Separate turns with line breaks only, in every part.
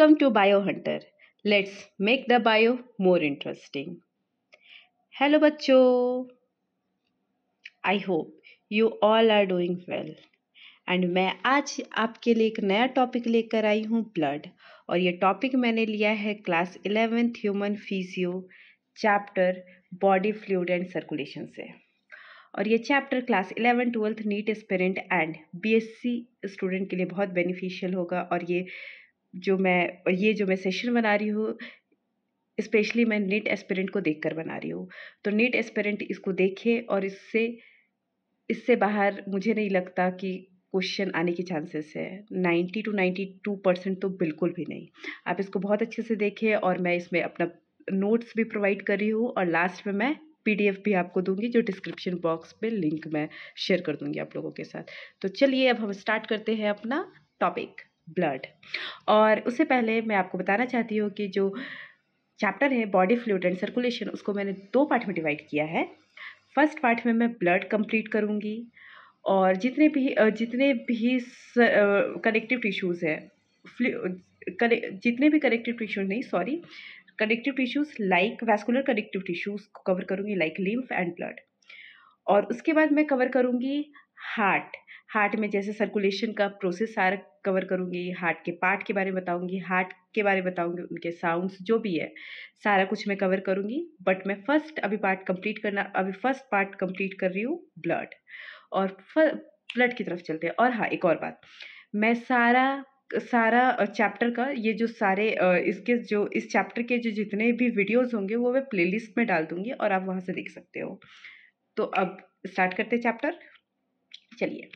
Welcome to BioHunter. Let's make the bio more interesting. Hello बच्चों, I hope you all are doing well. And मैं आज आपके लिए एक नया टॉपिक लेकर आई हूँ ब्लड। और ये टॉपिक मैंने लिया है class 11th human physio chapter body fluid and circulation से। और ये chapter class 11 12th NEET aspirant and BSc student के लिए बहुत बेनिफिशियल होगा। और ये जो मैं सेशन बना रही हूँ स्पेशली मैं नीट एस्पिरेंट को देखकर बना रही हूँ। तो नीट एस्पिरेंट इसको देखे और इससे बाहर मुझे नहीं लगता कि क्वेश्चन आने की चांसेस है। 90 to 92% तो बिल्कुल भी नहीं। आप इसको बहुत अच्छे से देखें और मैं इसमें अपना नोट्स भी प्रोवाइड कर रही हूँ और लास्ट में मैं पीडीएफ भी आपको दूंगी जो डिस्क्रिप्शन बॉक्स पे लिंक मैं शेयर कर दूंगी आप लोगों के साथ। तो चलिए अब हम स्टार्ट करते हैं अपना टॉपिक ब्लड। और उससे पहले मैं आपको बताना चाहती हूँ कि जो चैप्टर है बॉडी फ्लूइड एंड सर्कुलेशन उसको मैंने 2 पार्ट में डिवाइड किया है। फर्स्ट पार्ट में मैं ब्लड कंप्लीट करूँगी और जितने भी कनेक्टिव टिश्यूज़ है connective tissues like vascular connective tissues को कवर करूँगी लाइक लिम्फ एंड ब्लड। और उसके बाद मैं कवर करूँगी हार्ट में जैसे सर्कुलेशन का प्रोसेस सारा कवर करूँगी, हार्ट के पार्ट के बारे में बताऊँगी, हार्ट के बारे में बताऊँगी, उनके साउंड्स जो भी है सारा कुछ मैं कवर करूँगी। बट मैं फर्स्ट पार्ट कंप्लीट कर रही हूँ ब्लड। और ब्लड की तरफ चलते हैं। और हाँ, एक और बात, मैं सारा चैप्टर का ये जो सारे इस चैप्टर के जो जितने भी वीडियोस होंगे वो मैं प्लेलिस्ट में डाल दूंगी और आप वहाँ से देख सकते हो। तो अब स्टार्ट करते हैं चैप्टर। चलिए,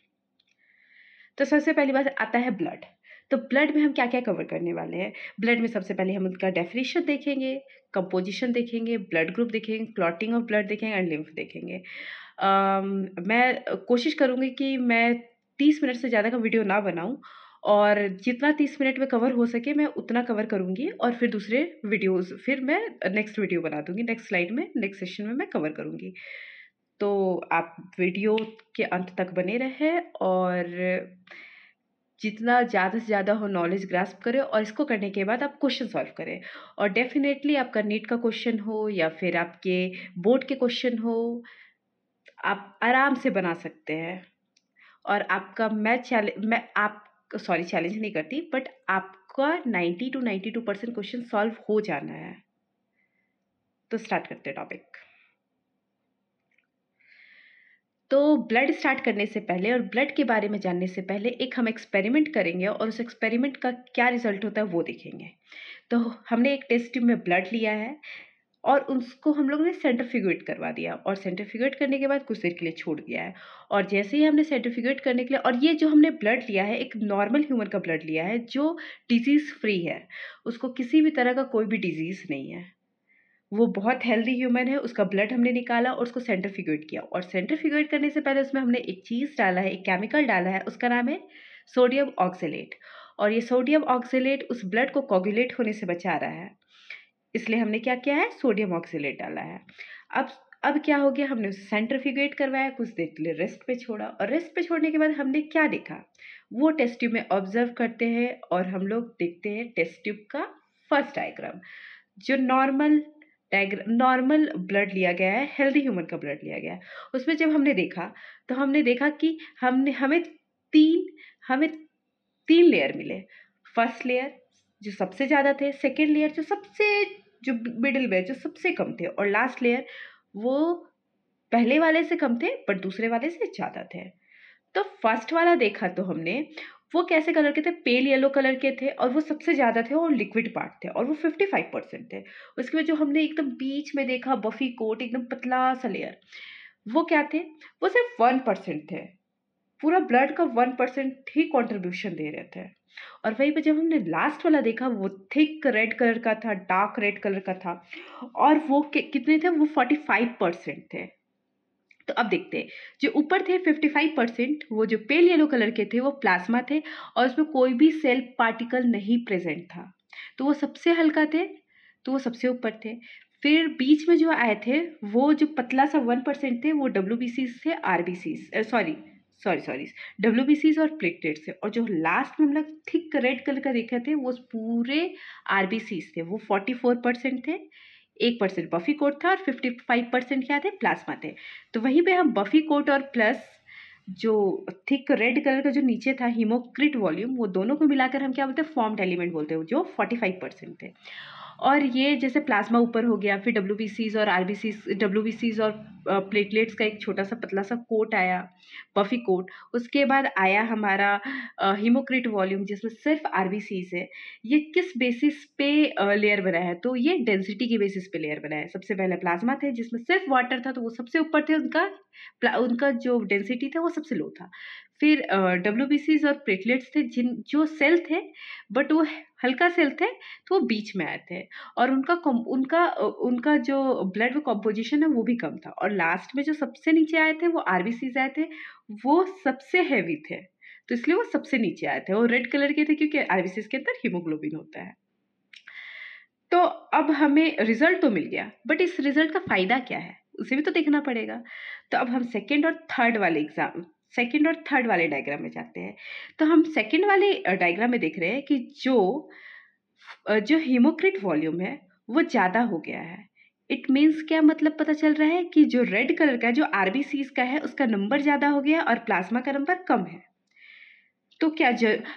तो सबसे पहली बात आता है ब्लड। तो ब्लड में हम क्या क्या कवर करने वाले हैं। ब्लड में सबसे पहले हम उनका डेफिनेशन देखेंगे, कंपोजिशन देखेंगे, ब्लड ग्रुप देखेंगे, क्लॉटिंग ऑफ ब्लड देखेंगे एंड लिम्फ देखेंगे। मैं कोशिश करूँगी कि मैं 30 मिनट से ज़्यादा का वीडियो ना बनाऊँ और जितना 30 मिनट में कवर हो सके मैं उतना कवर करूँगी और फिर दूसरे वीडियोज़ फिर मैं नेक्स्ट वीडियो बना दूँगी, नेक्स्ट स्लाइड में नेक्स्ट सेशन में मैं कवर करूँगी। तो आप वीडियो के अंत तक बने रहें और जितना ज़्यादा से ज़्यादा हो नॉलेज ग्रास्प करें और इसको करने के बाद आप क्वेश्चन सॉल्व करें। और डेफिनेटली आपका नीट का क्वेश्चन हो या फिर आपके बोर्ड के क्वेश्चन हो आप आराम से बना सकते हैं। और आपका चैलेंज नहीं करती बट आपका 90 to 92% क्वेश्चन सॉल्व हो जाना है। तो स्टार्ट करते हैं टॉपिक। तो ब्लड स्टार्ट करने से पहले और ब्लड के बारे में जानने से पहले एक हम एक्सपेरिमेंट करेंगे और उस एक्सपेरिमेंट का क्या रिजल्ट होता है वो देखेंगे। तो हमने एक टेस्ट ट्यूब में ब्लड लिया है और उसको हम लोग ने सेंट्रीफ्यूगेट करवा दिया और सेंट्रीफ्यूगेट करने के बाद कुछ देर के लिए छोड़ दिया है। और जैसे ही हमने सेंट्रीफ्यूगेट करने के लिए, और ये जो हमने ब्लड लिया है एक नॉर्मल ह्यूमन का ब्लड लिया है जो डिजीज़ फ्री है, उसको किसी भी तरह का कोई भी डिजीज़ नहीं है, वो बहुत हेल्दी ह्यूमन है। उसका ब्लड हमने निकाला और उसको सेंट्रीफ्यूगेट किया और सेंट्रीफ्यूगेट करने से पहले उसमें हमने एक चीज़ डाला है, एक केमिकल डाला है, उसका नाम है सोडियम ऑक्सलेट। और ये सोडियम ऑक्सलेट उस ब्लड को कोगुलेट होने से बचा रहा है, इसलिए हमने क्या किया है, सोडियम ऑक्सलेट डाला है। अब क्या हो गया, हमने उसे सेंट्रीफ्यूगेट करवाया, कुछ देर के लिए रेस्ट पे छोड़ा और रेस्ट पे छोड़ने के बाद हमने क्या देखा वो टेस्ट ट्यूब में ऑब्जर्व करते हैं और हम लोग देखते हैं टेस्ट ट्यूब का फर्स्ट डायग्राम जो नॉर्मल ब्लड लिया गया है, हेल्दी ह्यूमन का ब्लड लिया गया है। उसमें जब हमने देखा तो हमने देखा कि हमें तीन लेयर मिले। फर्स्ट लेयर जो सबसे ज़्यादा थे, सेकेंड लेयर जो मिडिल में जो सबसे कम थे और लास्ट लेयर वो पहले वाले से कम थे बट दूसरे वाले से ज़्यादा थे। तो फर्स्ट वाला देखा तो हमने वो कैसे कलर के थे, पेल येलो कलर के थे और वो सबसे ज़्यादा थे और लिक्विड पार्ट थे और वो 55% थे। उसके बाद जो हमने एकदम बीच में देखा बफी कोट एकदम पतला सा लेयर, वो क्या थे, वो सिर्फ 1% थे। पूरा ब्लड का 1% ही कंट्रीब्यूशन दे रहे थे। और वहीं पे जब हमने लास्ट वाला देखा वो थिक रेड कलर का था, डार्क रेड कलर का था और वो कितने थे, वो 45% थे। तो अब देखते हैं जो ऊपर थे 55%, वो जो पेल येलो कलर के थे वो प्लाज्मा थे और उसमें कोई भी सेल पार्टिकल नहीं प्रेजेंट था, तो वो सबसे हल्का थे, तो वो सबसे ऊपर थे। फिर बीच में जो आए थे वो जो पतला सा 1% थे वो WBCs थे, RBCs सॉरी WBCs और प्लेटलेट्स थे, और जो लास्ट में हम लोग थिक रेड कलर का देखे थे वो पूरे RBCs थे, वो 44% थे, 1% बफी कोट था और 55% क्या थे, प्लाज्मा थे। तो वहीं पे हम बफी कोट और प्लस जो थिक रेड कलर का जो नीचे था हीमोक्रिट वॉल्यूम, वो दोनों को मिलाकर हम क्या बोलते हैं, फॉर्म्ड एलिमेंट बोलते हैं, जो 45% थे। और ये जैसे प्लाज्मा ऊपर हो गया, फिर WBCs और RBCs, WBCs और प्लेटलेट्स का एक छोटा सा पतला सा कोट आया, बफी कोट। उसके बाद आया हमारा हीमोक्रिट वॉल्यूम जिसमें सिर्फ RBCs है। ये किस बेसिस पे लेयर बना है, तो ये डेंसिटी के बेसिस पे लेयर बना है। सबसे पहले प्लाज्मा थे जिसमें सिर्फ वाटर था, तो वो सबसे ऊपर थे, उनका जो डेंसिटी था वो सबसे लो था। फिर WBCs और प्लेटलेट्स थे जो सेल थे, बट वो हल्का सेल थे, तो वो बीच में आए थे, और उनका जो ब्लड में कॉम्पोजिशन है वो भी कम था। और लास्ट में जो सबसे नीचे आए थे वो RBCs आए थे, वो सबसे हैवी थे, तो इसलिए वो सबसे नीचे आए थे। वो रेड कलर के थे क्योंकि RBCs के अंदर हीमोग्लोबिन होता है। तो अब हमें रिजल्ट तो मिल गया, बट इस रिजल्ट का फायदा क्या है उसे भी तो देखना पड़ेगा। तो अब हम सेकेंड और थर्ड वाले डायग्राम में जाते हैं। तो हम सेकेंड वाले डायग्राम में देख रहे हैं कि जो हीमोक्रिट वॉल्यूम है वो ज़्यादा हो गया है। इट मीन्स क्या मतलब पता चल रहा है कि जो रेड कलर का जो RBCs का है उसका नंबर ज़्यादा हो गया और प्लाज्मा का नंबर कम है। तो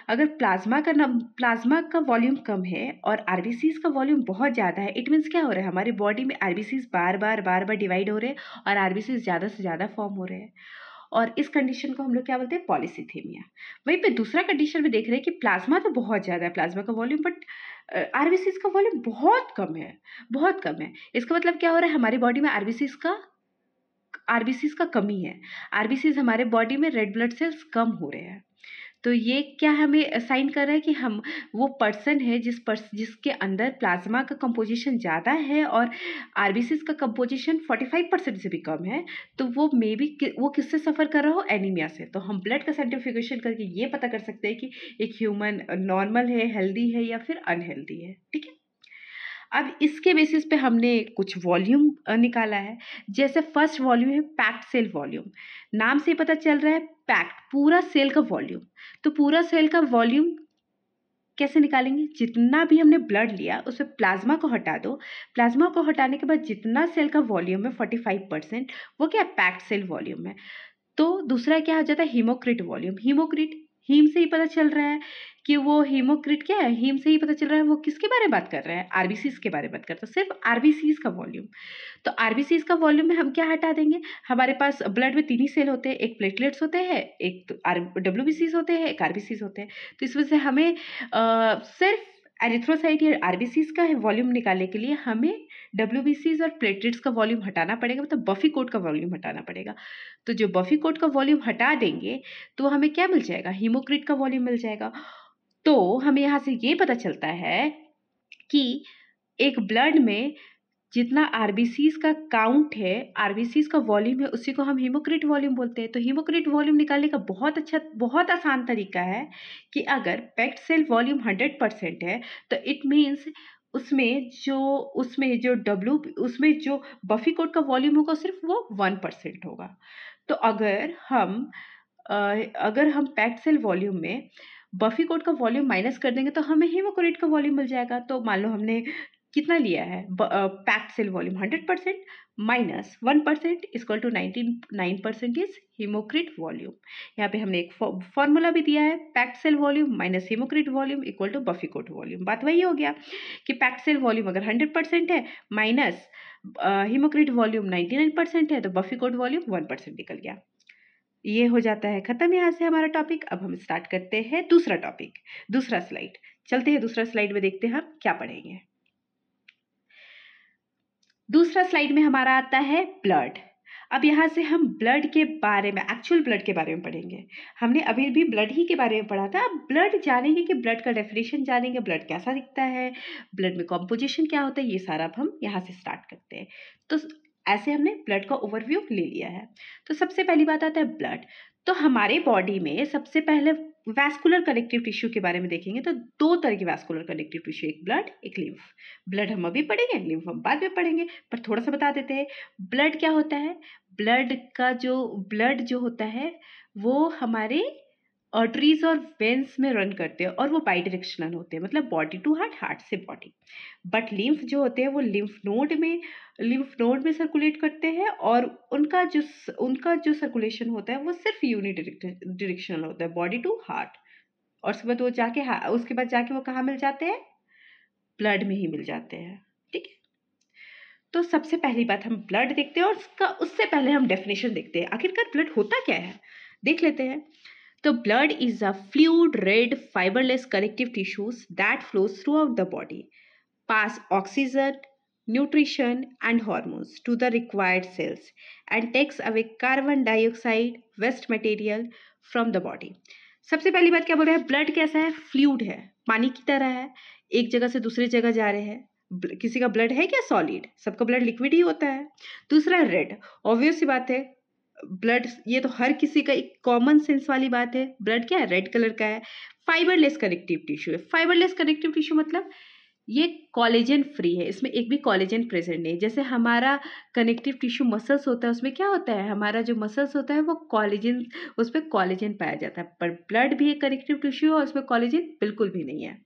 अगर प्लाज्मा का वॉल्यूम कम है और RBCs का वॉल्यूम बहुत ज़्यादा है, इट मीन्स क्या हो रहा है, हमारी बॉडी में RBCs बार बार डिवाइड हो रहे हैं और RBCs ज़्यादा से ज़्यादा फॉर्म हो रहे हैं, और इस कंडीशन को हम लोग क्या बोलते हैं, पॉलीसीथेमिया। वहीं पे दूसरा कंडीशन में देख रहे हैं कि प्लाज्मा तो बहुत ज़्यादा है, प्लाज्मा का वॉल्यूम, बट RBCs का वॉल्यूम बहुत कम है, बहुत कम है। इसका मतलब क्या हो रहा है, हमारी बॉडी में RBCs का कमी है, RBCs हमारे बॉडी में रेड ब्लड सेल्स कम हो रहे हैं। तो ये क्या हमें साइन कर रहा है कि हम वो पर्सन है जिसके अंदर प्लाज्मा का कंपोजिशन ज़्यादा है और RBCs का कंपोजिशन 45% से भी कम है, तो वो मे बी वो किससे सफ़र कर रहा हो, एनीमिया से। तो हम ब्लड का सेंट्रीफ्यूगेशन करके ये पता कर सकते हैं कि एक ह्यूमन नॉर्मल है, हेल्दी है या फिर अनहेल्दी है। ठीक है, अब इसके बेसिस पे हमने कुछ वॉल्यूम निकाला है। जैसे फर्स्ट वॉल्यूम है पैक्ड सेल वॉल्यूम, नाम से ही पता चल रहा है पैक्ड, पूरा सेल का वॉल्यूम। तो पूरा सेल का वॉल्यूम कैसे निकालेंगे, जितना भी हमने ब्लड लिया उसमें प्लाज्मा को हटा दो, प्लाज्मा को हटाने के बाद जितना सेल का वॉल्यूम है 45%, वो क्या पैक्ड सेल वॉल्यूम है। तो दूसरा क्या हो जाता है, हीमोक्रिट वॉल्यूम। हीम से ही पता चल रहा है कि वो हीमोक्रिट क्या है, हीम से ही पता चल रहा है वो किसके बारे में बात कर रहा है, RBCs के बारे में बात करता है, सिर्फ RBCs का वॉल्यूम। तो RBCs का वॉल्यूम में हम क्या हटा देंगे, हमारे पास ब्लड में 3 ही सेल होते हैं, एक प्लेटलेट्स होते हैं, एक तो WBCs होते हैं, एक RBCs होते हैं। तो इस वजह से हमें सिर्फ एरिथ्रोसाइट या RBCs का वॉल्यूम निकालने के लिए हमें WBCs और प्लेटलेट्स का वॉल्यूम हटाना पड़ेगा, मतलब बफी कोट का वॉल्यूम हटाना पड़ेगा। तो जो बफी कोट का वॉल्यूम हटा देंगे तो हमें क्या मिल जाएगा, हीमोक्रिट का वॉल्यूम मिल जाएगा। तो हमें यहाँ से ये पता चलता है कि एक ब्लड में जितना RBCs का काउंट है, RBCs का वॉल्यूम है, उसी को हम हीमोक्रिट वॉल्यूम बोलते हैं। तो हीमोक्रिट वॉल्यूम निकालने का बहुत आसान तरीका है कि अगर पैक्ड सेल वॉल्यूम 100% है, तो इट मीन्स उसमें जो बफी कोट का वॉल्यूम होगा सिर्फ वो 1% होगा। तो अगर हम पैक्ड सेल वॉल्यूम में बफी कोट का वॉल्यूम माइनस कर देंगे तो हमें हीमोक्रिट का वॉल्यूम मिल जाएगा। तो मान लो हमने कितना लिया है, packed cell volume 100% minus 1% equal to 99% is hematocrit volume. यहाँ पे हमने एक फॉर्मूला भी दिया है, packed cell volume minus hematocrit volume equal to buffy coat volume. बात वही हो गया कि पैक्ड सेल वॉल्यूम अगर 100% है माइनस हीमोक्रिट वॉल्यूम 99% है, तो बफी कोट वॉल्यूम 1% निकल गया। ये हो जाता है खत्म यहाँ से हमारा टॉपिक। अब हम स्टार्ट करते हैं दूसरा टॉपिक, दूसरा स्लाइड। चलते हैं दूसरा स्लाइड में, देखते हैं हम क्या पढ़ेंगे। दूसरा स्लाइड में हमारा आता है ब्लड। अब यहाँ से हम ब्लड के बारे में, एक्चुअल ब्लड के बारे में पढ़ेंगे। हमने अभी भी ब्लड ही के बारे में पढ़ा था, अब ब्लड जानेंगे कि ब्लड का डेफिनेशन जानेंगे, ब्लड कैसा दिखता है, ब्लड में कॉम्पोजिशन क्या होता है, ये सारा अब हम यहाँ से स्टार्ट करते हैं। तो ऐसे हमने ब्लड का ओवरव्यू ले लिया है। तो सबसे पहली बात आता है ब्लड। तो हमारे बॉडी में सबसे पहले वैस्कुलर कनेक्टिव टिश्यू के बारे में देखेंगे तो 2 तरह के वैस्कुलर कनेक्टिव टिश्यू, एक ब्लड एक लिम्फ। ब्लड हम अभी पढ़ेंगे, लिम्फ हम बाद में पढ़ेंगे, पर थोड़ा सा बता देते हैं ब्लड क्या होता है। ब्लड जो होता है वो हमारे आर्टरीज और वेन्स में रन करते हैं और वो बाई डायरेक्शनल होते हैं, मतलब बॉडी टू हार्ट, हार्ट से बॉडी। बट लिम्फ जो होते हैं वो लिम्फ नोड में सर्कुलेट करते हैं और उनका जो सर्कुलेशन होता है वो सिर्फ यूनि डायरेक्शनल होता है, बॉडी टू हार्ट। और उसके बाद जाके वो कहाँ मिल जाते हैं? ब्लड में ही मिल जाते हैं। ठीक है, तो सबसे पहली बात हम ब्लड देखते हैं और उससे पहले हम डेफिनेशन देखते हैं, आखिरकार ब्लड होता क्या है, देख लेते हैं। तो blood is a fluid, red, fiberless connective tissues that flows throughout the body, pass oxygen, nutrition, and hormones to the required cells, and takes away carbon dioxide, waste material from the body. सबसे पहली बात क्या बोल रहे हैं? Blood कैसा है? Fluid है, पानी की तरह है, एक जगह से दूसरी जगह जा रहे हैं। किसी का ब्लड है क्या सॉलिड? सबका ब्लड लिक्विड ही होता है। दूसरा रेड, ऑब्वियस सी बात है, ब्लड, ये तो हर किसी का एक कॉमन सेंस वाली बात है, ब्लड क्या है? रेड कलर का है। फाइबरलेस कनेक्टिव टिश्यू है। फाइबरलेस कनेक्टिव टिश्यू मतलब ये कॉलेजन फ्री है, इसमें एक भी कॉलेजन प्रेजेंट नहीं। जैसे हमारा कनेक्टिव टिश्यू मसल्स होता है, उसमें क्या होता है? हमारा जो मसल्स होता है वो कॉलेजन, उसमें कॉलेजन पाया जाता है। पर ब्लड भी एक कनेक्टिव टिश्यू है और उसमें कॉलेजन बिल्कुल भी नहीं है।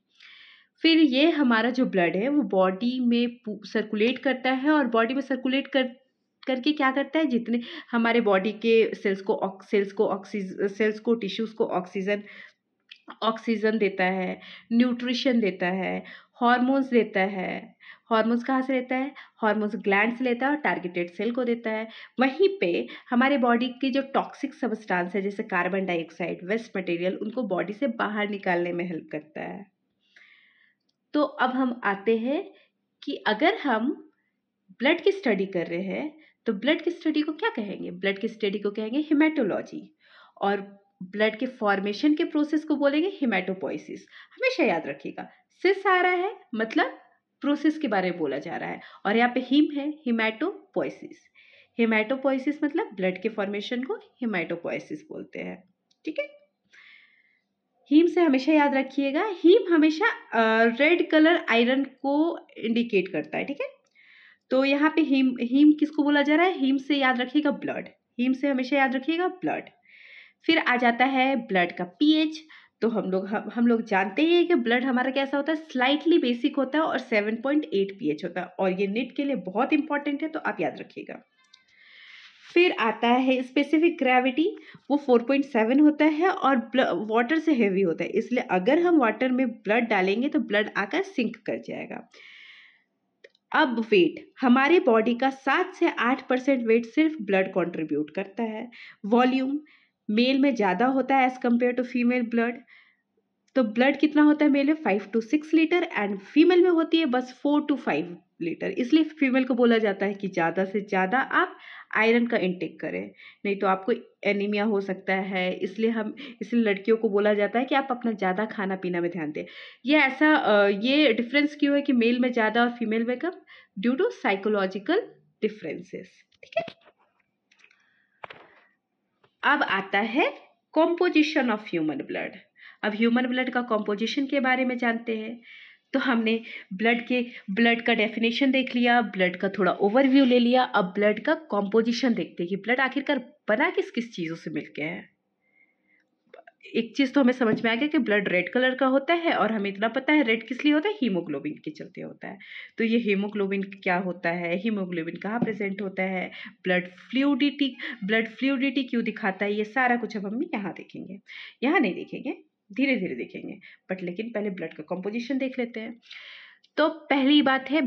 फिर ये हमारा जो ब्लड है वो बॉडी में सर्कुलेट करता है और बॉडी में सर्कुलेट करके क्या करता है? जितने हमारे बॉडी के सेल्स को टिश्यूज को ऑक्सीजन देता है, न्यूट्रिशन देता है, हॉर्मोन्स देता है। हॉर्मोन्स कहाँ से लेता है? हॉर्मोन्स ग्लैंड से लेता है और टारगेटेड सेल को देता है। वहीं पे हमारे बॉडी की जो टॉक्सिक सब्सटेंस है जैसे कार्बन डाइऑक्साइड, वेस्ट मटेरियल, उनको बॉडी से बाहर निकालने में हेल्प करता है। तो अब हम आते हैं कि अगर हम ब्लड की स्टडी कर रहे हैं तो ब्लड की स्टडी को क्या कहेंगे? ब्लड की स्टडी को कहेंगे हिमेटोलॉजी, और ब्लड के फॉर्मेशन के प्रोसेस को बोलेंगे हिमेटोपोइसिस। हमेशा याद रखिएगा, सिस आ रहा है मतलब प्रोसेस के बारे में बोला जा रहा है, और यहाँ पे हिम है, हिमेटोपोइसिस। हिमेटोपोइसिस मतलब ब्लड के फॉर्मेशन को हिमेटोपोइसिस बोलते हैं। ठीक है, हीम से हमेशा याद रखिएगा, हीम हमेशा रेड कलर आयरन को इंडिकेट करता है। ठीक है, तो यहाँ पे हीम किसको बोला जा रहा है? हीम से याद रखिएगा ब्लड, हीम से हमेशा याद रखिएगा ब्लड। फिर आ जाता है ब्लड का पीएच। तो हम लोग जानते ही हैं कि ब्लड हमारा कैसा होता है? स्लाइटली बेसिक होता है और 7.8 पीएच होता है, और ये नीट के लिए बहुत इंपॉर्टेंट है, तो आप याद रखिएगा। फिर आता है स्पेसिफिक ग्रेविटी, वो 4.7 होता है और वाटर से हेवी होता है, इसलिए अगर हम वाटर में ब्लड डालेंगे तो ब्लड आकर सिंक कर जाएगा। अब वेट, हमारे बॉडी का 7 से 8% वेट सिर्फ ब्लड कंट्रीब्यूट करता है। वॉल्यूम, मेल में ज़्यादा होता है as compare to female blood. तो ब्लड कितना होता है मेल में? 5 to 6 लीटर, एंड फीमेल में होती है बस 4 to 5 लीटर। इसलिए फीमेल को बोला जाता है कि ज़्यादा से ज़्यादा आप आयरन का इंटेक करें, नहीं तो आपको एनीमिया हो सकता है। इसलिए लड़कियों को बोला जाता है कि आप अपना ज़्यादा खाना पीना में ध्यान दें। ये डिफरेंस क्यों है कि मेल में ज़्यादा और फीमेल में कम? Due to psychological differences. ठीक है, अब आता है कॉम्पोजिशन ऑफ ह्यूमन ब्लड। अब ह्यूमन ब्लड का कॉम्पोजिशन के बारे में जानते हैं। तो हमने ब्लड का डेफिनेशन देख लिया, ब्लड का थोड़ा ओवरव्यू ले लिया। अब ब्लड का कॉम्पोजिशन देखते हैं कि ब्लड आखिरकार बना किस किस चीज़ों से मिलके है। एक चीज़ तो हमें समझ में आ गया कि ब्लड रेड कलर का होता है, और हमें इतना पता है रेड किस लिए होता है? हीमोग्लोबिन के चलते होता है। तो ये हीमोग्लोबिन क्या होता है, हीमोग्लोबिन कहाँ प्रेजेंट होता है, ब्लड फ्लूइडिटी क्यों दिखाता है, ये सारा कुछ अब हम यहाँ देखेंगे। यहाँ नहीं देखेंगे, धीरे धीरे देखेंगे, बट लेकिन पहले ब्लड का कॉम्पोजिशन देख लेते हैं। तो पहली बात है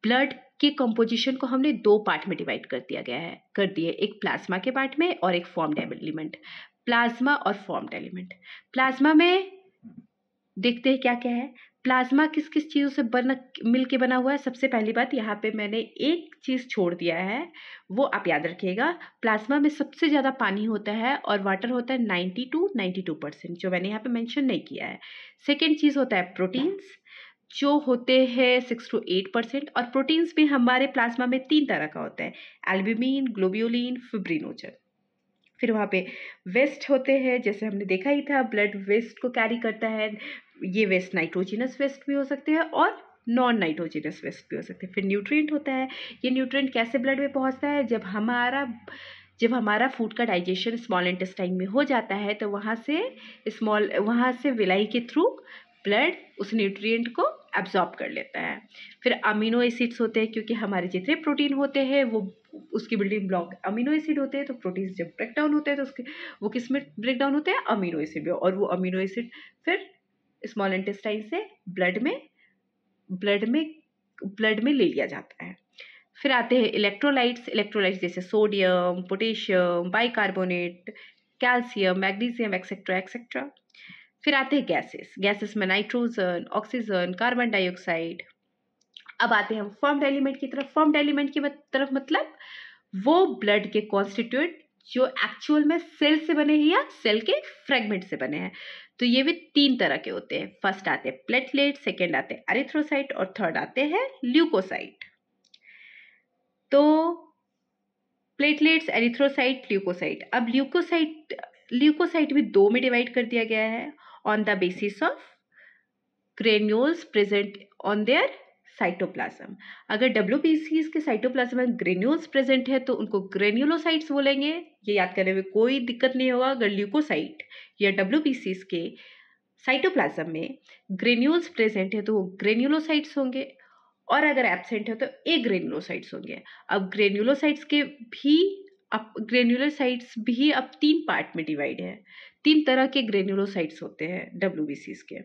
ब्लड के कंपोजिशन को हमने 2 पार्ट में डिवाइड कर दिए, एक प्लाज्मा के पार्ट में और एक फॉर्म्ड एलिमेंट। प्लाज्मा और फॉर्म्ड एलिमेंट। प्लाज्मा में देखते हैं क्या क्या है। प्लाज्मा किस किस चीज़ों से मिल के बना हुआ है? सबसे पहली बात, यहाँ पे मैंने एक चीज़ छोड़ दिया है, वो आप याद रखिएगा। प्लाज्मा में सबसे ज़्यादा पानी होता है और वाटर होता है 90 to 92%, जो मैंने यहाँ पे मेंशन नहीं किया है। सेकेंड चीज़ होता है प्रोटीन्स, जो होते हैं 6 to 8%, और प्रोटीन्स भी हमारे प्लाज्मा में 3 तरह का होता है, एल्ब्यूमिन, ग्लोब्यूलिन, फिब्रिनोजन। फिर वहाँ पे वेस्ट होते हैं, जैसे हमने देखा ही था, ब्लड वेस्ट को कैरी करता है। ये वेस्ट नाइट्रोजिनस वेस्ट भी हो सकते हैं और नॉन नाइट्रोजिनस वेस्ट भी हो सकते हैं। फिर न्यूट्रिएंट होता है, ये न्यूट्रिएंट कैसे ब्लड में पहुँचता है? जब जब हमारा फूड का डाइजेशन स्मॉल इंटेस्टाइन में हो जाता है तो वहाँ से विलाई के थ्रू ब्लड उस न्यूट्रिएंट को एब्जॉर्ब कर लेता है। फिर अमीनो एसिड्स होते हैं, क्योंकि हमारे जितने प्रोटीन होते हैं वो उसकी बिल्डिंग ब्लॉक अमीनो एसिड होते हैं। तो प्रोटीन जब ब्रेक डाउन होते हैं तो उसके वो किस में ब्रेक डाउन होते हैं? अमीनो एसिड में। और वो अमीनो एसिड फिर स्मॉल इंटेस्टाइन से ब्लड में ले लिया जाता है। फिर आते हैं इलेक्ट्रोलाइट्स जैसे sodium, potassium, bicarbonate, calcium, magnesium etcetera etcetera. फिर आते हैं गैसेस में नाइट्रोजन, ऑक्सीजन, कार्बन डाइऑक्साइड। अब आते हैं हम फॉर्म्ड एलिमेंट की तरफ। फॉर्म्ड एलिमेंट की तरफ मतलब वो ब्लड के कॉन्स्टिट्यूएंट जो एक्चुअल में सेल से बने हैं या सेल के फ्रेगमेंट से बने हैं। तो ये भी 3 तरह के होते हैं। फर्स्ट आते हैं प्लेटलेट, सेकेंड आते हैं एरिथ्रोसाइट और थर्ड आते हैं ल्यूकोसाइट। तो प्लेटलेट्स, एरिथ्रोसाइट, ल्यूकोसाइट। अब ल्यूकोसाइट भी 2 में डिवाइड कर दिया गया है on the basis of granules present on their cytoplasm. अगर WBCs के साइटोप्लाज्म में ग्रेन्यूल्स प्रेजेंट है तो उनको ग्रेन्युलोसाइट्स बोलेंगे। ये याद करने में कोई दिक्कत नहीं होगा। अगर ल्यूकोसाइट या WBCs के साइटोप्लाज्म में ग्रेन्यूल्स प्रेजेंट है तो वो ग्रेन्युलोसाइट्स होंगे, और अगर एब्सेंट है तो ग्रेन्युलोसाइट्स होंगे। अब ग्रेन्युलोसाइट्स भी अब 3 पार्ट में डिवाइड है। 3 तरह के ग्रेन्युलोसाइट्स होते हैं WBCs के।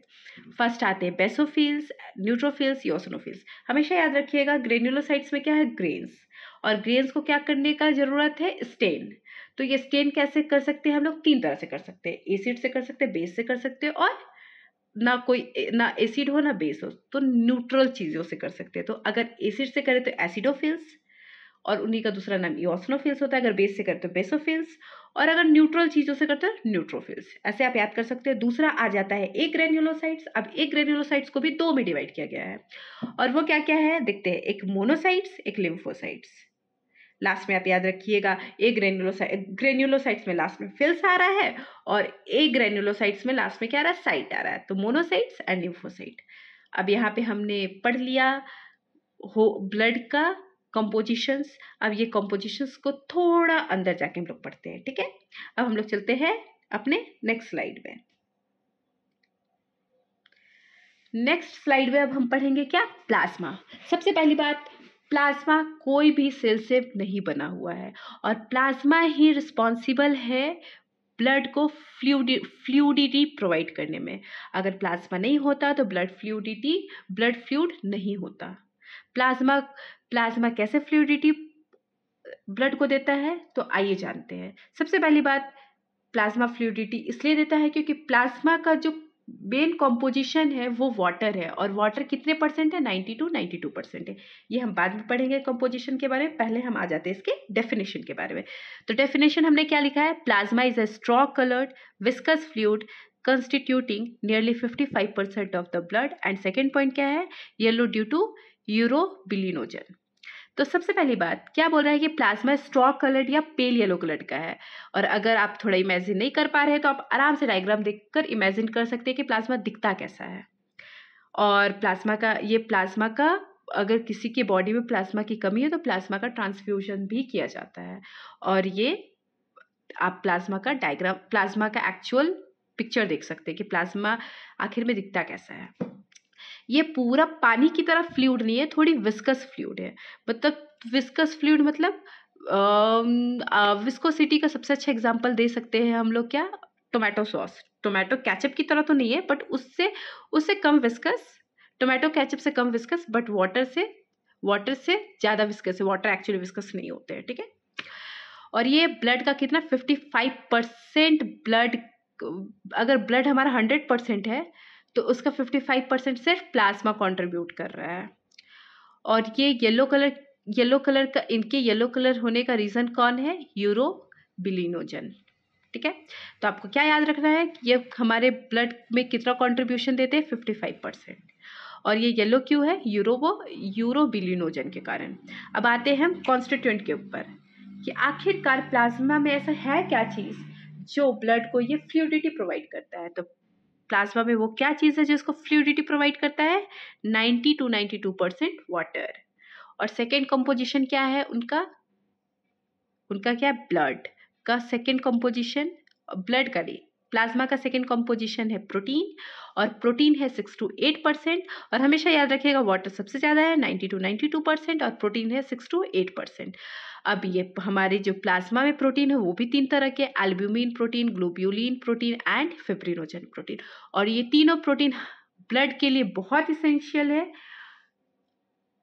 फर्स्ट आते हैं बेसोफिल्स, न्यूट्रोफिल्स, इओसिनोफिल्स। हमेशा याद रखिएगा ग्रेन्युलोसाइट्स में क्या है? ग्रेन्स। और ग्रेन्स को क्या करने का जरूरत है? स्टेन। तो ये स्टेन कैसे कर सकते हैं हम लोग? 3 तरह से कर सकते हैं। एसिड से कर सकते हैं, बेस से कर सकते हैं, और ना एसिड हो ना बेस हो तो न्यूट्रल चीज़ों से कर सकते हैं। तो अगर एसिड से करें तो एसिडोफिल्स, और उन्हीं का दूसरा नाम इओसिनोफिल्स होता है। अगर बेस से करते तो बेसोफिल्स, और अगर न्यूट्रल चीज़ों से करते तो न्यूट्रोफिल्स। ऐसे आप याद कर सकते हैं। दूसरा आ जाता है ग्रेन्युलोसाइट्स। अब ग्रेन्युलोसाइट्स को भी 2 में डिवाइड किया गया है, और वो क्या क्या है देखते हैं। एक मोनोसाइट्स, एक लिम्फोसाइट्स। लास्ट में आप याद रखिएगा ग्रेन्युलोसाइट्स में लास्ट में फिल्स आ रहा है, और ग्रेन्युलोसाइट्स में लास्ट में क्या आ रहा है? साइट आ रहा है। तो मोनोसाइट्स एंड लिम्फोसाइट। अब यहाँ पे हमने पढ़ लिया हो ब्लड का कंपोजिशंस। अब ये कंपोजिशंस को थोड़ा अंदर जाके हम लोग पढ़ते हैं, ठीक है। अब हम लोग चलते हैं अपने नेक्स्ट स्लाइड में। नेक्स्ट स्लाइड में अब हम पढ़ेंगे क्या? प्लाज्मा। सबसे पहली बात, प्लाज्मा कोई भी सेल से नहीं बना हुआ है, और प्लाज्मा ही रिस्पॉन्सिबल है ब्लड को फ्लूइडिटी प्रोवाइड करने में। अगर प्लाज्मा नहीं होता तो ब्लड फ्लूइड नहीं होता। प्लाज्मा कैसे फ्लूइडिटी ब्लड को देता है? तो आइए जानते हैं। सबसे पहली बात, प्लाज्मा फ्लूइडिटी इसलिए देता है क्योंकि प्लाज्मा का जो मेन कॉम्पोजिशन है वो वाटर है, और वाटर कितने परसेंट है? 92% है। ये हम बाद में पढ़ेंगे कंपोजिशन के बारे में। पहले हम आ जाते हैं इसके डेफिनेशन के बारे में। तो डेफिनेशन हमने क्या लिखा है? Plasma is a strong coloured viscous fluid constituting nearly 55% of the blood, and second point क्या है? Yellow due to urobilinogen. तो सबसे पहली बात क्या बोल रहा है कि प्लाज्मा स्ट्रॉन्ग कलर्ड या पेल येलो कलर का है। और अगर आप थोड़ा इमेजिन नहीं कर पा रहे हैं तो आप आराम से डायग्राम देखकर इमेजिन कर सकते हैं कि प्लाज्मा दिखता कैसा है। और प्लाज्मा का अगर किसी के बॉडी में प्लाज्मा की कमी है तो प्लाज्मा का ट्रांसफ्यूजन भी किया जाता है। और ये आप प्लाज्मा का एक्चुअल पिक्चर देख सकते हैं कि प्लाज्मा आखिर में दिखता कैसा है। ये पूरा पानी की तरह फ्लूइड नहीं है, थोड़ी विस्कस फ्लूइड है। मतलब विस्कस फ्लूइड मतलब विस्कोसिटी का सबसे अच्छा एग्जांपल दे सकते हैं हम लोग क्या? Tomato sauce. टोमेटो केचप की तरह तो नहीं है, बट उससे कम विस्कस, टोमेटो केचप से कम विस्कस, बट वाटर से ज़्यादा विस्कस है। वाटर एक्चुअली विस्कस नहीं होते हैं, ठीक है। और ये ब्लड का कितना 55% ब्लड, अगर ब्लड हमारा 100% है तो उसका 55% सिर्फ प्लाज्मा कंट्रीब्यूट कर रहा है। और ये येलो कलर होने का रीज़न कौन है? यूरोबिलिनोजन, ठीक है। तो आपको क्या याद रखना है? ये हमारे ब्लड में कितना कंट्रीब्यूशन देते हैं? 55%। और ये येलो क्यों है? यूरोबिलिनोजन के कारण। अब आते हैं हम कॉन्स्टिट्यूएंट के ऊपर कि आखिरकार प्लाज्मा में ऐसा है क्या चीज़ जो ब्लड को ये फ्लूइडिटी प्रोवाइड करता है। तो प्लाज्मा में वो क्या चीज़ है जो इसको फ्लूइडिटी प्रोवाइड करता है? 92% वाटर। और सेकेंड कंपोजिशन क्या है उनका? उनका क्या है, ब्लड का सेकेंड कंपोजिशन, ब्लड का नहीं, प्लाज्मा का सेकेंड कंपोजिशन है प्रोटीन, और प्रोटीन है 6 to 8%, और हमेशा याद रखिएगा वाटर सबसे ज़्यादा है 90 to 92%, और प्रोटीन है 6 to 8%। अब ये हमारे जो प्लाज्मा में प्रोटीन है वो भी 3 तरह के, albumin protein, globulin protein and fibrinogen protein, और ये तीनों प्रोटीन ब्लड के लिए बहुत इसेंशियल है,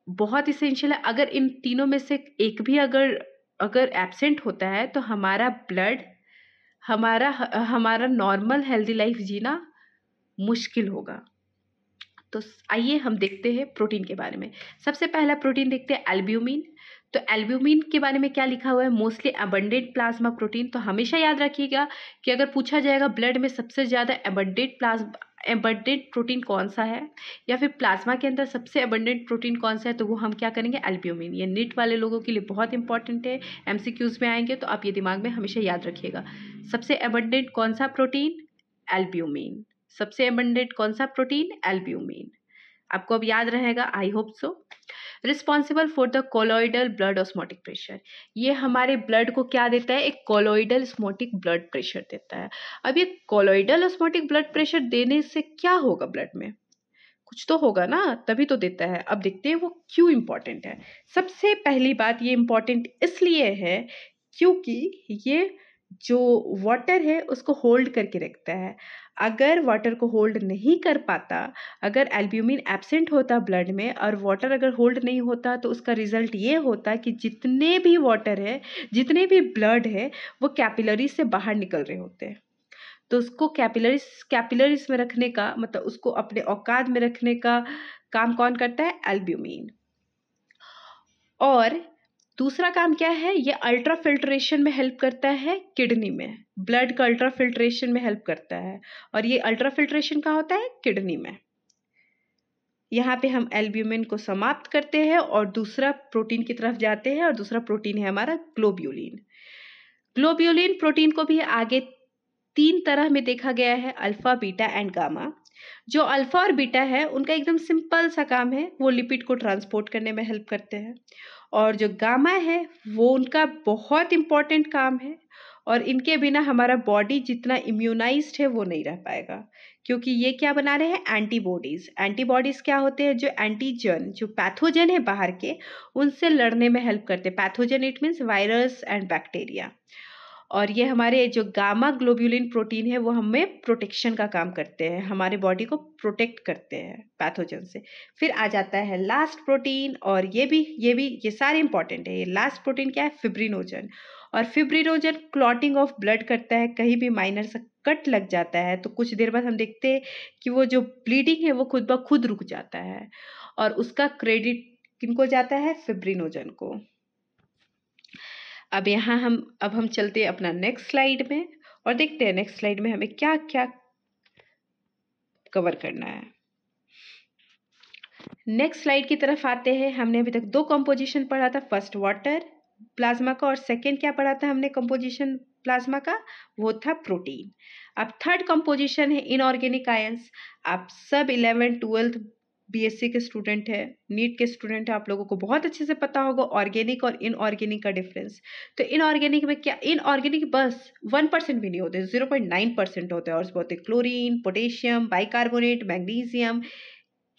बहुत इसेंशियल है। अगर इन तीनों में से एक भी अगर एब्सेंट होता है तो हमारा ब्लड, हमारा नॉर्मल हेल्दी लाइफ जीना मुश्किल होगा। तो आइए हम देखते हैं प्रोटीन के बारे में। सबसे पहला प्रोटीन देखते हैं एल्ब्यूमिन। तो एल्ब्यूमिन के बारे में क्या लिखा हुआ है, मोस्टली अबंडेंट प्लाज्मा प्रोटीन। तो हमेशा याद रखिएगा कि अगर पूछा जाएगा ब्लड में सबसे ज़्यादा अबंडेंट प्रोटीन कौन सा है, या फिर प्लाज्मा के अंदर सबसे अबंडेंट प्रोटीन कौन सा है, तो वो हम क्या करेंगे, एल्ब्यूमिन। ये नीट वाले लोगों के लिए बहुत इंपॉर्टेंट है, एमसीक्यूज में आएंगे तो आप ये दिमाग में हमेशा याद रखिएगा। सबसे अबंडेंट कौन सा प्रोटीन, एल्ब्यूमिन। सबसे अबंडेंट कौन सा प्रोटीन, एल्ब्यूमिन। आपको अब याद रहेगा, I hope so. Responsible for the colloidal blood osmotic pressure, ये हमारे ब्लड को क्या देता है, एक कोलॉइडल ऑस्मोटिक ब्लड प्रेशर देता है। अब ये कोलॉइडल ऑस्मोटिक ब्लड प्रेशर देने से क्या होगा, ब्लड में कुछ तो होगा ना, तभी तो देता है। अब देखते हैं वो क्यों इंपॉर्टेंट है। सबसे पहली बात, ये इंपॉर्टेंट इसलिए है क्योंकि ये जो वाटर है उसको होल्ड करके रखता है। अगर वाटर को होल्ड नहीं कर पाता, अगर एल्ब्यूमिन एब्सेंट होता ब्लड में और वाटर अगर होल्ड नहीं होता, तो उसका रिजल्ट ये होता कि जितने भी वाटर है, जितने भी ब्लड है, वो कैपिलरी से बाहर निकल रहे होते हैं। तो उसको कैपिलरीज में रखने का, मतलब उसको अपने औकात में रखने का काम कौन करता है, एल्ब्यूमिन। और दूसरा काम क्या है, ये अल्ट्रा फिल्ट्रेशन में हेल्प करता है, किडनी में ब्लड का अल्ट्रा फिल्ट्रेशन में हेल्प करता है, और ये अल्ट्रा फिल्ट्रेशन कहाँ होता है, किडनी में। यहाँ पे हम एल्ब्यूमिन को समाप्त करते हैं और दूसरा प्रोटीन की तरफ जाते हैं, और दूसरा प्रोटीन है हमारा ग्लोब्यूलिन। ग्लोब्यूलिन प्रोटीन को भी आगे 3 तरह में देखा गया है, अल्फा, बीटा एंड गामा। जो अल्फा और बीटा है उनका एकदम सिंपल सा काम है, वो लिपिड को ट्रांसपोर्ट करने में हेल्प करते हैं। और जो गामा है वो उनका बहुत इम्पॉर्टेंट काम है, और इनके बिना हमारा बॉडी जितना इम्यूनाइज्ड है वो नहीं रह पाएगा, क्योंकि ये क्या बना रहे हैं, एंटीबॉडीज। एंटीबॉडीज क्या होते हैं, जो एंटीजन, जो पैथोजन है बाहर के, उनसे लड़ने में हेल्प करते हैं। Pathogen it means virus and bacteria. और ये हमारे जो गामा ग्लोब्यूलिन प्रोटीन है वो हमें प्रोटेक्शन का काम करते हैं, हमारे बॉडी को प्रोटेक्ट करते हैं पैथोजन से। फिर आ जाता है लास्ट प्रोटीन, और ये सारे इंपॉर्टेंट है। ये लास्ट प्रोटीन क्या है, फिब्रिनोजन। और फिब्रिनोजन क्लॉटिंग ऑफ ब्लड करता है, कहीं भी माइनर सा कट लग जाता है तो कुछ देर बाद हम देखते हैं कि वो जो ब्लीडिंग है वो खुद ब खुद रुक जाता है, और उसका क्रेडिट किनको जाता है, फिब्रिनोजन को। अब हम चलते हैं अपना नेक्स्ट स्लाइड में, और देखते हैं नेक्स्ट स्लाइड में हमें क्या क्या कवर करना है। नेक्स्ट स्लाइड की तरफ आते हैं। हमने अभी तक 2 कंपोजिशन पढ़ा था, फर्स्ट वाटर प्लाज्मा का, और सेकेंड क्या पढ़ा था हमने कंपोजिशन प्लाज्मा का, वो था प्रोटीन। अब थर्ड कंपोजिशन है इनऑर्गेनिक आयंस। आप सब 11th 12th बीएससी के स्टूडेंट है, नीट के स्टूडेंट है, आप लोगों को बहुत अच्छे से पता होगा ऑर्गेनिक और इनऑर्गेनिक का डिफरेंस। तो इनऑर्गेनिक में क्या, इनऑर्गेनिक बस 1% भी नहीं होते, 0.9% होते हैं, और उसमें होते chlorine, potassium, bicarbonate, magnesium,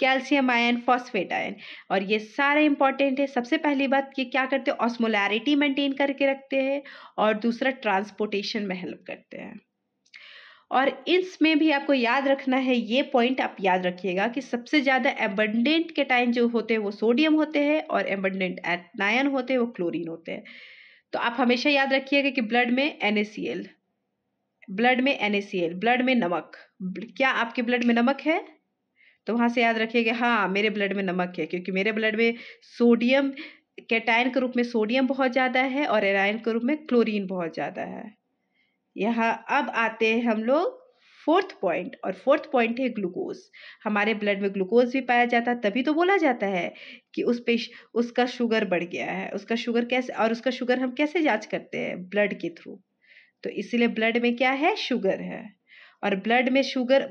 calcium ion, phosphate ion. और ये सारे इंपॉर्टेंट है। सबसे पहली बात, ये क्या करते हैं, ऑस्मोलैरिटी मेंटेन करके रखते हैं, और दूसरा ट्रांसपोर्टेशन में हेल्प करते हैं। और इसमें भी आपको याद रखना है, ये पॉइंट आप याद रखिएगा कि सबसे ज़्यादा एबंडेंट केटाइन जो होते हैं वो सोडियम होते हैं, और एबंडेंट एनायन होते हैं वो क्लोरीन होते हैं। तो आप हमेशा याद रखिएगा कि ब्लड में NaCl, ब्लड में नमक। क्या आपके ब्लड में नमक है? तो वहाँ से याद रखिएगा, हाँ मेरे ब्लड में नमक है, क्योंकि मेरे ब्लड में सोडियम, कैटायन के रूप में सोडियम बहुत ज़्यादा है, और एनायन के रूप में क्लोरीन बहुत ज़्यादा है। यहाँ अब आते हैं हम लोग फोर्थ पॉइंट, और फोर्थ पॉइंट है ग्लूकोज। हमारे ब्लड में ग्लूकोज भी पाया जाता है, तभी तो बोला जाता है कि उसका शुगर बढ़ गया है। उसका शुगर कैसे, और उसका शुगर हम कैसे जांच करते हैं, ब्लड के थ्रू। तो इसीलिए ब्लड में क्या है, शुगर है। और ब्लड में शुगर,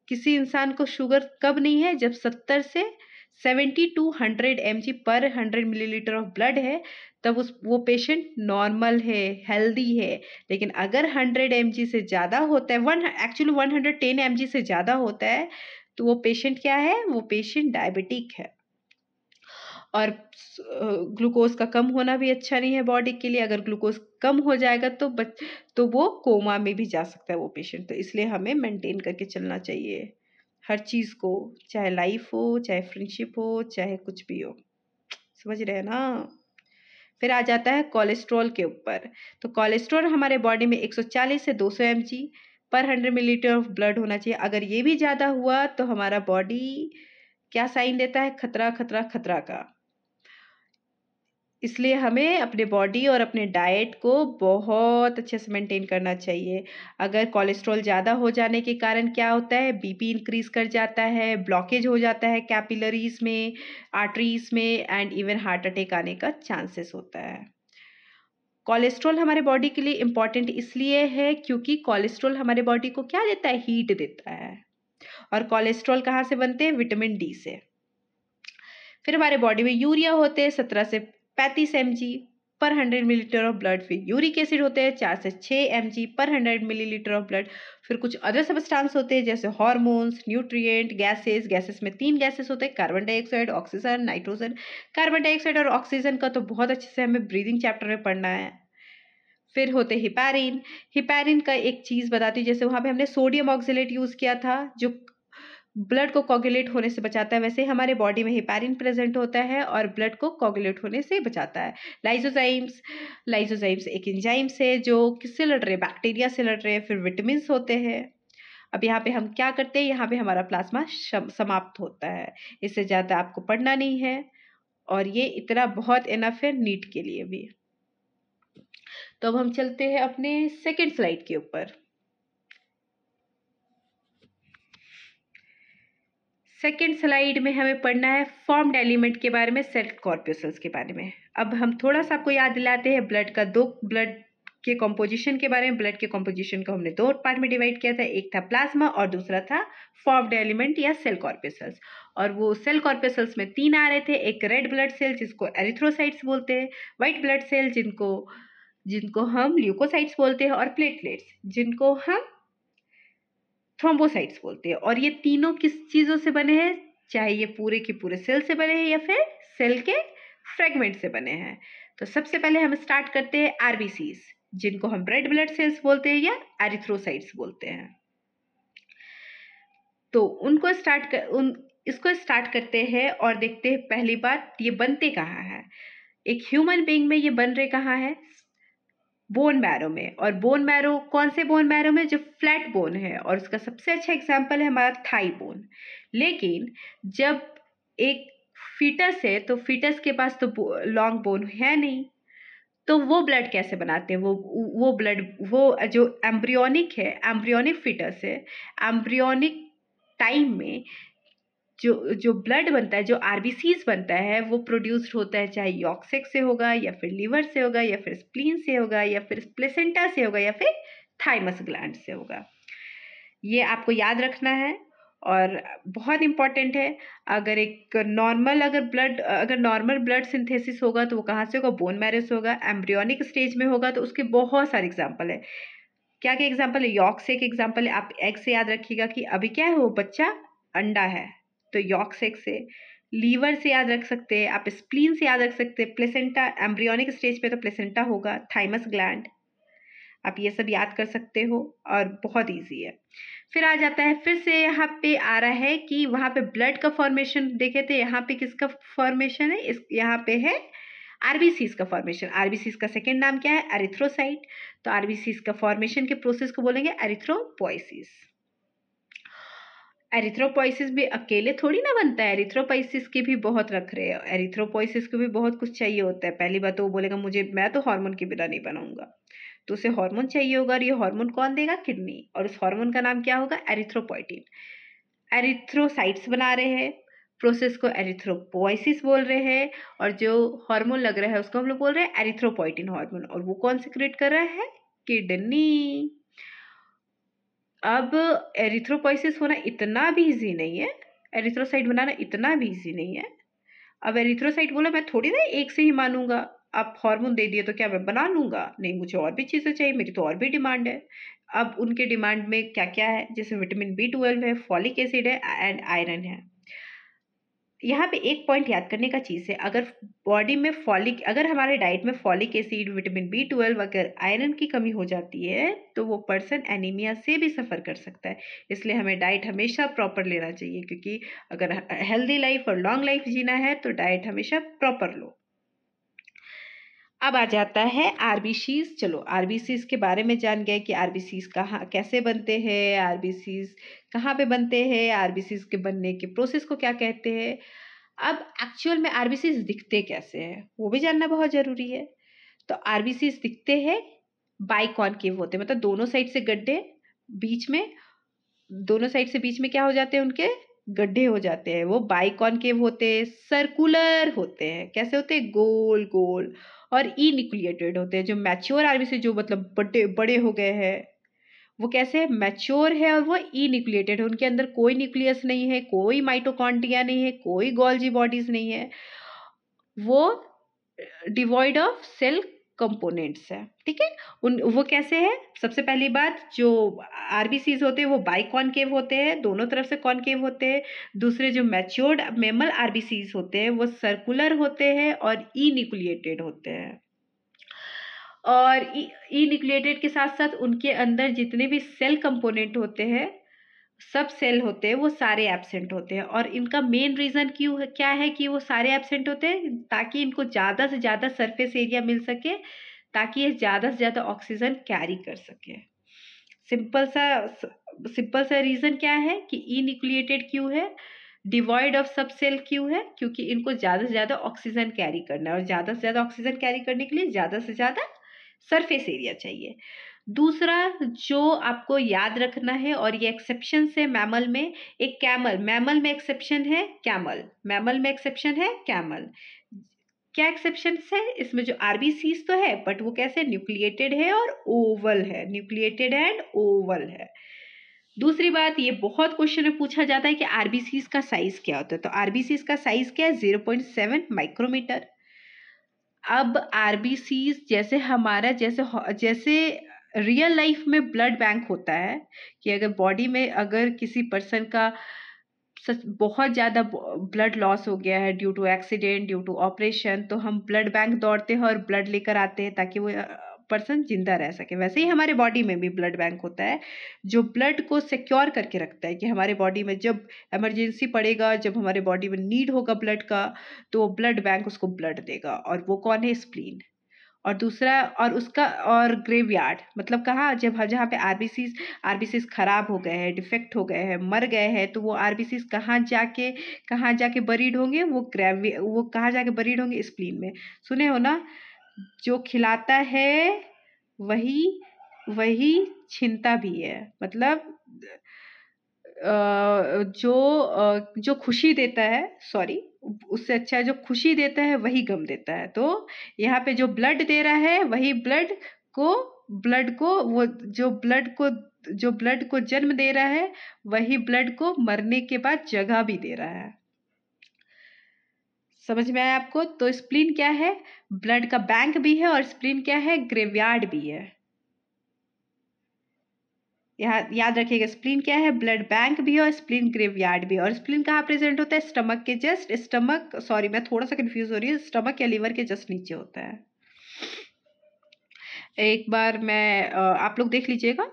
किसी इंसान को शुगर कब नहीं है, जब 70 से 70 to 100 mg पर 100 मिलीलीटर ऑफ ब्लड है, तब वो पेशेंट नॉर्मल है, हेल्दी है। लेकिन अगर 100 mg से ज़्यादा होता है, एक्चुअली 110 mg से ज़्यादा होता है, तो वो पेशेंट क्या है? वो पेशेंट डायबिटिक है। और ग्लूकोज का कम होना भी अच्छा नहीं है बॉडी के लिए। अगर ग्लूकोज कम हो जाएगा तो वो कोमा में भी जा सकता है वो पेशेंट। तो इसलिए हमें मेंटेन करके चलना चाहिए हर चीज़ को, चाहे लाइफ हो, चाहे फ्रेंडशिप हो, चाहे कुछ भी हो। समझ रहे हैं ना? फिर आ जाता है कोलेस्ट्रॉल के ऊपर। तो कोलेस्ट्रॉल हमारे बॉडी में 140 से 200 mg पर 100 मिलीलीटर ऑफ ब्लड होना चाहिए। अगर ये भी ज़्यादा हुआ तो हमारा बॉडी क्या साइन देता है? खतरा खतरा खतरा का। इसलिए हमें अपने बॉडी और अपने डाइट को बहुत अच्छे से मेंटेन करना चाहिए। अगर कोलेस्ट्रॉल ज़्यादा हो जाने के कारण क्या होता है? बीपी इंक्रीज कर जाता है, ब्लॉकेज हो जाता है कैपिलरीज में, आर्टरीज में, एंड इवन हार्ट अटैक आने का चांसेस होता है। कोलेस्ट्रॉल हमारे बॉडी के लिए इम्पॉर्टेंट इसलिए है क्योंकि कोलेस्ट्रॉल हमारे बॉडी को क्या देता है? हीट देता है। और कोलेस्ट्रॉल कहाँ से बनते हैं? विटामिन डी से। फिर हमारे बॉडी में यूरिया होते हैं 17 से 35 mg पर 100 मिलीलीटर ऑफ ब्लड। फिर यूरिक एसिड होते हैं 4 से 6 mg पर 100 मिलीलीटर ऑफ ब्लड। फिर कुछ अदर सब्सटेंस होते हैं जैसे हार्मोन्स, न्यूट्रिएंट, गैसेस में 3 गैसेस होते हैं, carbon dioxide, oxygen, nitrogen. Carbon dioxide और ऑक्सीजन का तो बहुत अच्छे से हमें ब्रीदिंग चैप्टर में पढ़ना है। फिर होते हिपैरिन। हिपैरिन का एक चीज़ बताती हूँ, जैसे वहाँ पे हमने सोडियम ऑक्जेलेट यूज़ किया था जो ब्लड को कोगुलेट होने से बचाता है, वैसे हमारे बॉडी में हिपैरिन प्रेजेंट होता है और ब्लड को कोगुलेट होने से बचाता है। लाइसोजाइम्स एक एंजाइम्स है जो किससे लड़ रहे हैं? बैक्टीरिया से लड़ रहे हैं। फिर विटामिन होते हैं। अब यहाँ पे हम क्या करते हैं? यहाँ पे हमारा प्लाज्मा समाप्त होता है। इससे ज़्यादा आपको पढ़ना नहीं है और ये इतना बहुत इनफ है नीट के लिए भी। तो अब हम चलते हैं अपने सेकेंड स्लाइड के ऊपर। सेकेंड स्लाइड में हमें पढ़ना है फॉर्म्ड एलिमेंट के बारे में, सेल कॉर्पस्कल्स के बारे में। अब हम थोड़ा सा आपको याद दिलाते हैं ब्लड के कॉम्पोजिशन के बारे में। ब्लड के कॉम्पोजिशन को हमने 2 पार्ट में डिवाइड किया था, एक था प्लाज्मा और दूसरा था फॉर्म्ड एलिमेंट या सेल कॉर्पस्कल्स। और वो सेल कॉर्पस्कल्स में 3 आ रहे थे, एक रेड ब्लड सेल जिसको एरिथ्रोसाइट्स बोलते हैं, व्हाइट ब्लड सेल जिनको हम ल्यूकोसाइट्स बोलते हैं, और प्लेटलेट्स जिनको हम थ्रोम्बोसाइट्स बोलते हैं। और ये तीनों किस चीज़ों से बने हैं? चाहे ये पूरे के पूरे सेल से बने हैं या फिर सेल के फ्रेगमेंट से बने हैं। तो सबसे पहले हम स्टार्ट करते हैं आरबीसीज, जिनको हम रेड ब्लड सेल्स बोलते हैं या एरिथ्रोसाइट्स बोलते हैं। तो इसको स्टार्ट करते हैं और देखते हैं पहली बात ये बनते कहाँ हैं। एक ह्यूमन बीइंग में ये बन रहे कहाँ है? बोन मैरो में। और बोन मैरो कौन से बोन मैरो में? जो फ्लैट बोन है, और उसका सबसे अच्छा एग्जांपल है हमारा थाई बोन। लेकिन जब एक फीटस है तो फीटस के पास तो लॉन्ग बोन है नहीं, तो वो ब्लड कैसे बनाते हैं? वो ब्लड, वो जो एम्ब्रियोनिक है, एम्ब्रियोनिक फीटस है, एम्ब्रियोनिक टाइम में जो ब्लड बनता है, जो आरबीसीज बनता है, वो प्रोड्यूस्ड होता है चाहे यॉक्सेक से होगा या फिर लीवर से होगा या फिर स्प्लीन से होगा या फिर प्लेसेंटा से होगा या फिर थाइमस ग्लैंड से होगा। ये आपको याद रखना है और बहुत इंपॉर्टेंट है। अगर नॉर्मल ब्लड सिंथेसिस होगा तो वो कहाँ से होगा? बोन मैरो से होगा। एम्ब्रियोनिक स्टेज में होगा तो उसके बहुत सारे एग्जाम्पल है। क्या क्या एग्जाम्पल है? यॉक्सेक एग्जाम्पल है। आप एग से याद रखिएगा कि अभी क्या है, वो बच्चा अंडा है, तो यॉक्सेक से। लीवर से याद रख सकते हैं आप, स्प्लीन से याद रख सकते हैं, प्लेसेंटा एम्ब्रियोनिक स्टेज पे तो प्लेसेंटा होगा, थाइमस ग्लैंड, आप ये सब याद कर सकते हो और बहुत इजी है। फिर आ जाता है, फिर से यहाँ पे आ रहा है कि वहाँ पे ब्लड का फॉर्मेशन देखे थे, यहाँ पे किसका फॉर्मेशन है? यहाँ पे है आरबीसीज का फॉर्मेशन। आरबीसीज का सेकेंड नाम क्या है? एरिथ्रोसाइट। तो आरबीसीज का फॉर्मेशन के प्रोसेस को बोलेंगे एरिथ्रोपोइसिस। एरिथ्रोपोइसिस भी अकेले थोड़ी ना बनता है, एरिथ्रोपोइसिस के भी बहुत रख रहे हैं। एरिथ्रोपोइसिस को भी बहुत कुछ चाहिए होता है। पहली बात तो वो बोलेगा मैं तो हार्मोन के बिना नहीं बनाऊंगा, तो उसे हार्मोन चाहिए होगा, और ये हार्मोन कौन देगा? किडनी। और उस हार्मोन का नाम क्या होगा? एरिथ्रोपोइटिन। एरिथ्रोसाइट्स बना रहे हैं, प्रोसेस को एरिथ्रोपोइसिस बोल रहे हैं, और जो हार्मोन लग रहा है उसको हम लोग बोल रहे हैं एरिथ्रोपोइटिन हार्मोन, और वो कौन सिक्रेट कर रहा है? किडनी। अब एरिथ्रोपोइसिस होना इतना भी इजी नहीं है। एरिथ्रोसाइट बनाना इतना भी ईजी नहीं है। अब एरिथ्रोसाइट बोला, मैं थोड़ी ना एक से ही मानूंगा। आप हार्मोन दे दिए तो क्या मैं बना लूंगा? नहीं, मुझे और भी चीज़ें चाहिए, मेरी तो और भी डिमांड है। अब उनके डिमांड में क्या क्या है, जैसे विटामिन B12 है, फॉलिक एसिड है एंड आयरन है। यहाँ पे एक पॉइंट याद करने का चीज़ है, अगर बॉडी में अगर हमारे डाइट में फॉलिक एसिड, विटामिन B12 अगर आयरन की कमी हो जाती है तो वो पर्सन एनीमिया से भी सफ़र कर सकता है। इसलिए हमें डाइट हमेशा प्रॉपर लेना चाहिए, क्योंकि अगर हेल्दी लाइफ और लॉन्ग लाइफ जीना है तो डाइट हमेशा प्रॉपर लो। अब आ जाता है आरबीसीज। चलो आरबीसीज के बारे में जान गए कि आरबीसीज कहाँ कैसे बनते हैं, आरबीसीज कहाँ पे बनते हैं, आरबीसीज के बनने के प्रोसेस को क्या कहते हैं। अब एक्चुअल में आरबीसीज दिखते कैसे हैं वो भी जानना बहुत जरूरी है। तो आरबीसीज दिखते हैं बाइकॉनकेव होते हैं, मतलब दोनों साइड से गड्ढे, बीच में दोनों साइड से बीच में क्या हो जाते हैं, उनके गड्ढे हो जाते हैं। वो बाइकॉनकेव होते हैं, सर्कुलर होते हैं। कैसे होते हैं? गोल गोल। और ई न्यूक्लिएटेड होते हैं। जो मैच्योर आरबीसी जो मतलब बड़े बड़े हो गए हैं वो कैसे है? मैच्योर है और वो ई न्यूक्लिएटेड है। उनके अंदर कोई न्यूक्लियस नहीं है, कोई माइटोकॉन्ड्रिया नहीं है, कोई गोल्जी बॉडीज नहीं है। वो डिवॉइड ऑफ सेल कंपोनेंट्स है। ठीक है, वो कैसे है? सबसे पहली बात, जो आरबीसीज होते हैं वो बाइकॉनकेव होते हैं, दोनों तरफ से कॉनकेव होते हैं। दूसरे जो मैच्योर्ड मेमल आरबीसीज होते हैं वो सर्कुलर होते हैं और ई न्यूक्लिएटेड होते हैं। और ई न्यूक्लिएटेड के साथ साथ उनके अंदर जितने भी सेल कंपोनेंट होते हैं, सब सेल होते हैं, वो सारे एब्सेंट होते हैं। और इनका मेन रीज़न क्या है कि वो सारे एब्सेंट होते हैं? ताकि इनको ज़्यादा से ज़्यादा सरफेस एरिया मिल सके, ताकि ये ज़्यादा से ज़्यादा ऑक्सीजन कैरी कर सके। सिंपल सा रीज़न क्या है कि ई न्यूक्लिएटेड क्यों है, डिवॉइड ऑफ सब सेल क्यों है? क्योंकि इनको ज़्यादा से ज़्यादा ऑक्सीजन कैरी करना है, और ज़्यादा से ज़्यादा ऑक्सीजन कैरी करने के लिए ज़्यादा से ज़्यादा सरफेस एरिया चाहिए। दूसरा जो आपको याद रखना है, और ये एक्सेप्शन है मैमल में, एक कैमल, मैमल में एक्सेप्शन है कैमल, मैमल में एक्सेप्शन है कैमल। क्या एक्सेप्शन है इसमें? जो आरबीसीज तो है बट वो कैसे? न्यूक्लिएटेड है और ओवल है, न्यूक्लिएटेड एंड ओवल है। दूसरी बात, ये बहुत क्वेश्चन में पूछा जाता है कि आरबीसीज का साइज क्या होता है। तो आरबीसीज का साइज क्या है? 0.7 माइक्रोमीटर। अब आरबीसीज जैसे हमारा जैसे रियल लाइफ में ब्लड बैंक होता है, कि अगर बॉडी में अगर किसी पर्सन का सच बहुत ज़्यादा ब्लड लॉस हो गया है due to accident, due to operation, तो हम ब्लड बैंक दौड़ते हैं और ब्लड लेकर आते हैं ताकि वो पर्सन जिंदा रह सके। वैसे ही हमारे बॉडी में भी ब्लड बैंक होता है जो ब्लड को सिक्योर करके रखता है, कि हमारे बॉडी में जब इमरजेंसी पड़ेगा, जब हमारे बॉडी में नीड होगा ब्लड का, तो ब्लड बैंक उसको ब्लड देगा। और वो कौन है? स्प्लीन। और दूसरा, और उसका, और ग्रेवयार्ड मतलब कहाँ? जब जहाँ पे आरबीसीज खराब हो गए हैं, डिफेक्ट हो गए हैं, मर गए हैं, तो वो आरबीसीज कहाँ जाके बरीड होंगे? वो कहाँ जाके बरीड होंगे? स्प्लीन में। सुने हो ना, जो खिलाता है वही वही छीनता भी है। मतलब जो खुशी देता है, सॉरी, उससे अच्छा है जो खुशी देता है वही गम देता है। तो यहाँ पे जो ब्लड दे रहा है वही ब्लड को वो जो ब्लड को जन्म दे रहा है वही ब्लड को मरने के बाद जगह भी दे रहा है। समझ में आया आपको? तो स्प्लीन क्या है? ब्लड का बैंक भी है, और स्प्लीन क्या है? ग्रेवयार्ड भी है। याद रखिएगा, स्प्लीन क्या है? ब्लड बैंक भी है और स्प्लीन ग्रेवयार्ड भी है। और स्प्लीन कहाँ प्रेजेंट होता है? स्टमक के जस्ट, सॉरी मैं थोड़ा सा कंफ्यूज हो रही हूँ, स्टमक या लिवर के जस्ट नीचे होता है। एक बार आप लोग देख लीजिएगा,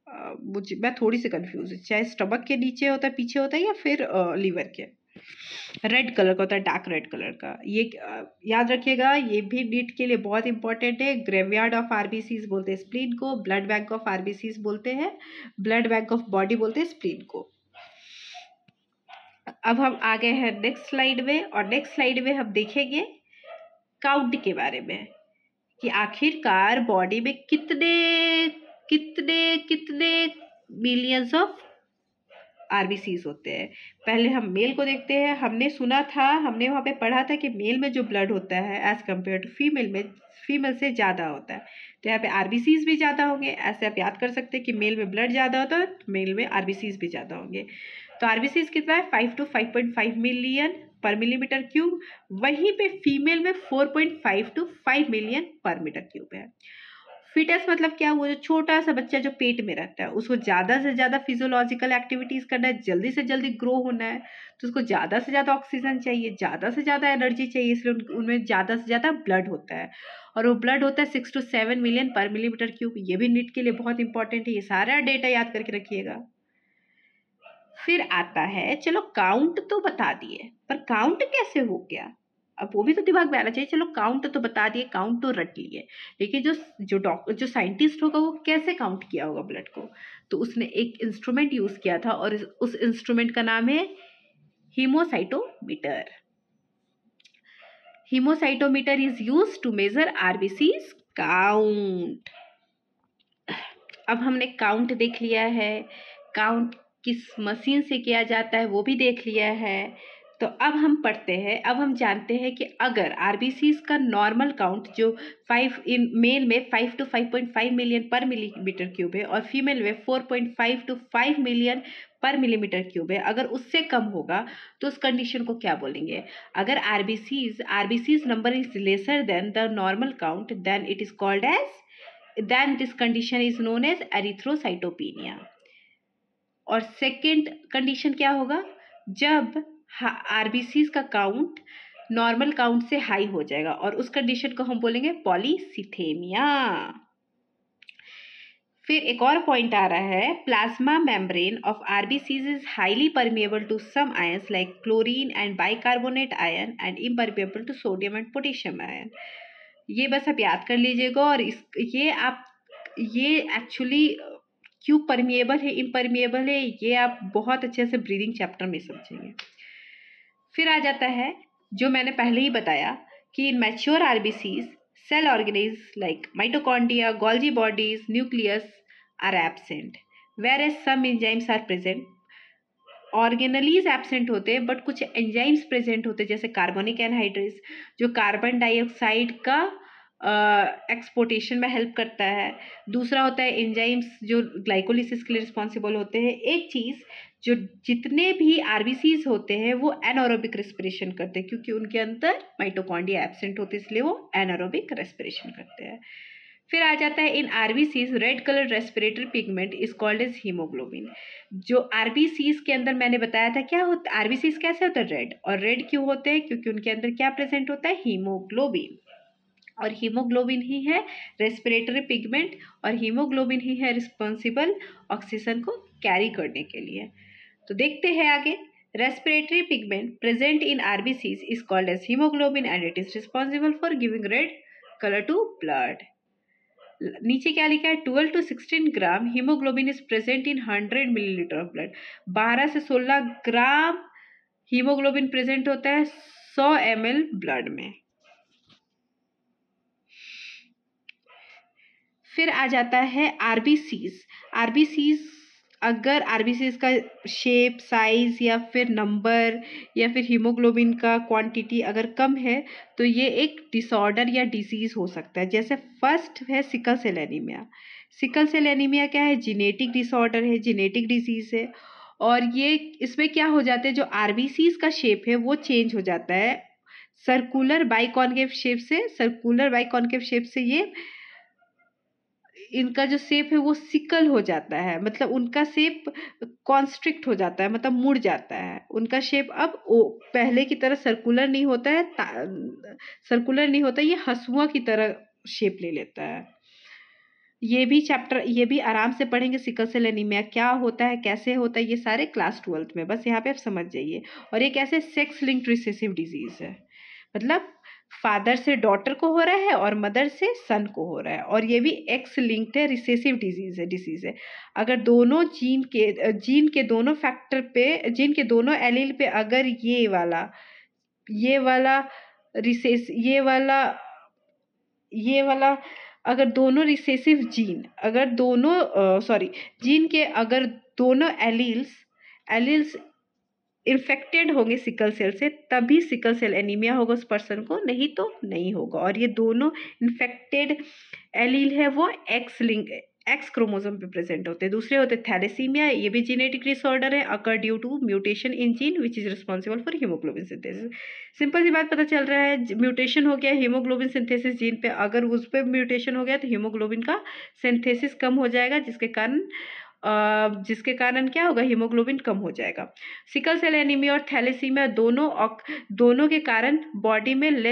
मैं थोड़ी सी कंफ्यूज हूँ, चाहे स्टमक के नीचे होता है, पीछे होता है, या फिर लीवर के। रेड कलर का होता है, डार्क रेड कलर का। ये याद रखिएगा, ये भी नीट के लिए बहुत इंपॉर्टेंट है। ग्रेवयार्ड ऑफ आरबीसीज बोलते हैं स्प्लीन को, ब्लड बैंक ऑफ आरबीसीज बोलते हैं, ब्लड बैंक ऑफ बॉडी बोलते हैं स्प्लीन को। अब हम आ गए हैं नेक्स्ट स्लाइड में, और नेक्स्ट स्लाइड में हम देखेंगे काउंट के बारे में, कि आखिरकार बॉडी में कितने कितने कितने मिलियंस ऑफ आरबीसीज होते हैं। पहले हम मेल को देखते हैं। हमने सुना था, हमने वहाँ पे पढ़ा था कि मेल में जो ब्लड होता है एज कम्पेयर टू फीमेल में, फीमेल से ज़्यादा होता है। तो यहाँ पे आरबीसीज भी ज़्यादा होंगे। ऐसे आप याद कर सकते हैं कि मेल में ब्लड ज़्यादा होता है, मेल में आरबीसीज भी ज़्यादा होंगे। तो आरबीसीज कितना है, 5 to 5.5 मिलियन पर मिलीमीटर क्यूब। वहीं पे फीमेल में 4.5 to 5 मिलियन पर मीटर क्यूब है। फिटस मतलब क्या, वो जो छोटा सा बच्चा जो पेट में रहता है, उसको ज़्यादा से ज़्यादा फिजियोलॉजिकल एक्टिविटीज़ करना है, जल्दी से जल्दी ग्रो होना है, तो उसको ज़्यादा से ज़्यादा ऑक्सीजन चाहिए, ज़्यादा से ज़्यादा एनर्जी चाहिए, इसलिए उनमें ज़्यादा से ज़्यादा ब्लड होता है। और वो ब्लड होता है 6 to 7 मिलियन पर मिलीमीटर क्यूब। ये भी नीट के लिए बहुत इंपॉर्टेंट है, ये सारा डेटा याद करके रखिएगा। फिर आता है, चलो काउंट तो बता दिए, पर काउंट कैसे हो गया, अब वो भी तो दिमाग में आना चाहिए। चलो काउंट तो बता दिए, काउंट तो रट लिए, लेकिन जो साइंटिस्ट होगा वो कैसे काउंट किया होगा ब्लड को, तो उसने एक इंस्ट्रूमेंट यूज किया था और उस इंस्ट्रूमेंट का नाम है hemocytometer. Hemocytometer is use to measure RBCs count. अब हमने काउंट देख लिया है, काउंट किस मशीन से किया जाता है वो भी देख लिया है। तो अब हम पढ़ते हैं, अब हम जानते हैं कि अगर आरबीसीज का नॉर्मल काउंट जो 5 इन मेल में 5 to 5.5 मिलियन पर मिलीमीटर क्यूब है और फीमेल में 4.5 to 5 मिलियन पर मिलीमीटर क्यूब है, अगर उससे कम होगा तो उस कंडीशन को क्या बोलेंगे। अगर RBCs number is lesser than the normal count, then it is called as, then this condition is known as erythrocytopenia। और सेकेंड कंडीशन क्या होगा, जब आरबीसीज का काउंट नॉर्मल काउंट से हाई हो जाएगा, और उस कंडीशन को हम बोलेंगे पॉलीसिथेमिया। फिर एक और पॉइंट आ रहा है, plasma membrane of RBCs is highly permeable to some ions like chlorine and bicarbonate ion and impermeable to sodium and potassium ion. ये बस आप याद कर लीजिएगा। और ये एक्चुअली क्यों परमिएबल है, इम्परमिएबल है, ये आप बहुत अच्छे से ब्रीदिंग चैप्टर में समझेंगे। फिर आ जाता है जो मैंने पहले ही बताया कि in mature RBCs cell organelles like mitochondria, Golgi bodies, nucleus are absent, whereas some enzymes are present. Organelles absent होते हैं बट कुछ एंजाइम्स प्रेजेंट होते हैं, जैसे कार्बोनिक एनहाइड्रेज जो कार्बन डाइऑक्साइड का एक्सपोर्टेशन में हेल्प करता है। दूसरा होता है एंजाइम्स जो ग्लाइकोलिसिस के लिए रिस्पॉन्सिबल होते हैं। एक चीज़, जो जितने भी आरबीसीज होते हैं वो एनारोबिक रेस्पिरेशन करते हैं, क्योंकि उनके अंदर माइटोकॉन्ड्रिया एब्सेंट होते हैं, इसलिए वो एनारोबिक रेस्पिरेशन करते हैं। फिर आ जाता है, in RBCs red colour respiratory pigment is called as hemoglobin. जो आरबीसीज के अंदर मैंने बताया था क्या होता है, आरबीसीज कैसे होता है, रेड। और रेड क्यों होते हैं, क्योंकि उनके अंदर क्या प्रेजेंट होता है, हीमोग्लोबिन। और हीमोग्लोबिन ही है रेस्पिरेटरी पिगमेंट, और हीमोग्लोबिन ही है रिस्पॉन्सिबल ऑक्सीजन को कैरी करने के लिए। तो देखते हैं आगे, respiratory pigment present in RBCs is called as hemoglobin and it is responsible for giving red colour to blood. नीचे क्या लिखा है, 12 to 16 gram hemoglobin is present in 100 millilitre of blood. 12 से 16 ग्राम हीमोग्लोबिन प्रेजेंट होता है 100 ml blood में। फिर आ जाता है आरबीसीज अगर आरबीसीज का शेप, साइज या फिर नंबर या फिर हीमोग्लोबिन का क्वांटिटी अगर कम है तो ये एक डिसऑर्डर या डिजीज हो सकता है। जैसे फर्स्ट है sickle cell anaemia. Sickle cell anaemia क्या है, जेनेटिक डिसऑर्डर है, जेनेटिक डिजीज है। और ये इसमें क्या हो जाता है, जो आरबीसीज का शेप है वो चेंज हो जाता है सर्कुलर बाइकॉन्केव शेप से ये इनका जो शेप है वो सिकल हो जाता है, मतलब उनका शेप कॉन्स्ट्रिक्ट हो जाता है, मतलब मुड़ जाता है उनका शेप। अब पहले की तरह सर्कुलर नहीं होता है, ये हसुआ की तरह शेप ले लेता है। ये भी आराम से पढ़ेंगे, सिकल सेल एनीमिया क्या होता है, कैसे होता है, ये सारे क्लास 12th में, बस यहाँ पे आप समझ जाइए। और एक ऐसे सेक्स लिंक्ड रिसेसिव डिजीज है, मतलब फादर से डॉटर को हो रहा है और मदर से सन को हो रहा है, और ये भी एक्स लिंक्ड है, रिसेसिव डिजीज है। अगर दोनों जीन के दोनों फैक्टर पे, जीन के दोनों एलील पे अगर ये वाला अगर दोनों रिसेसिव जीन, जीन के अगर दोनों एलील्स एलील्स इन्फेक्टेड होंगे सिकल सेल से, तभी सिकल सेल एनीमिया होगा उस पर्सन को, नहीं तो नहीं होगा। और ये दोनों इन्फेक्टेड एलील है वो एक्स क्रोमोसोम पे प्रेजेंट होते हैं। दूसरे होते हैं थैलेसीमिया, ये भी जेनेटिक डिसऑर्डर है, occur due to mutation in gene which is responsible for hemoglobin synthesis. Simple सी बात पता चल रहा है, म्यूटेशन हो गया हीमोग्लोबिन सिंथेसिस जीन पे, अगर उस पर म्यूटेशन हो गया तो हीमोग्लोबिन का सिंथेसिस कम हो जाएगा, जिसके कारण क्या होगा, हीमोग्लोबिन कम हो जाएगा। सिकल सेल एनीमिया और थैलेसीमिया दोनों के कारण बॉडी में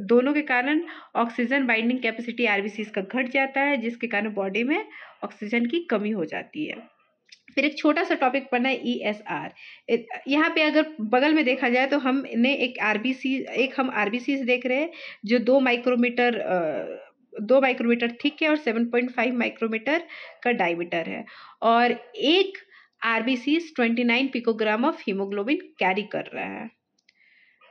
दोनों के कारण ऑक्सीजन बाइंडिंग कैपेसिटी आरबीसीज का घट जाता है, जिसके कारण बॉडी में ऑक्सीजन की कमी हो जाती है। फिर एक छोटा सा टॉपिक पढ़ना है ESR। यहाँ पे अगर बगल में देखा जाए तो हमने हम आरबीसी देख रहे हैं जो 2 माइक्रोमीटर थिक है और 7.5 माइक्रोमीटर का डायमीटर है, और एक RBC 29 picogram of haemoglobin carry कर रहा है,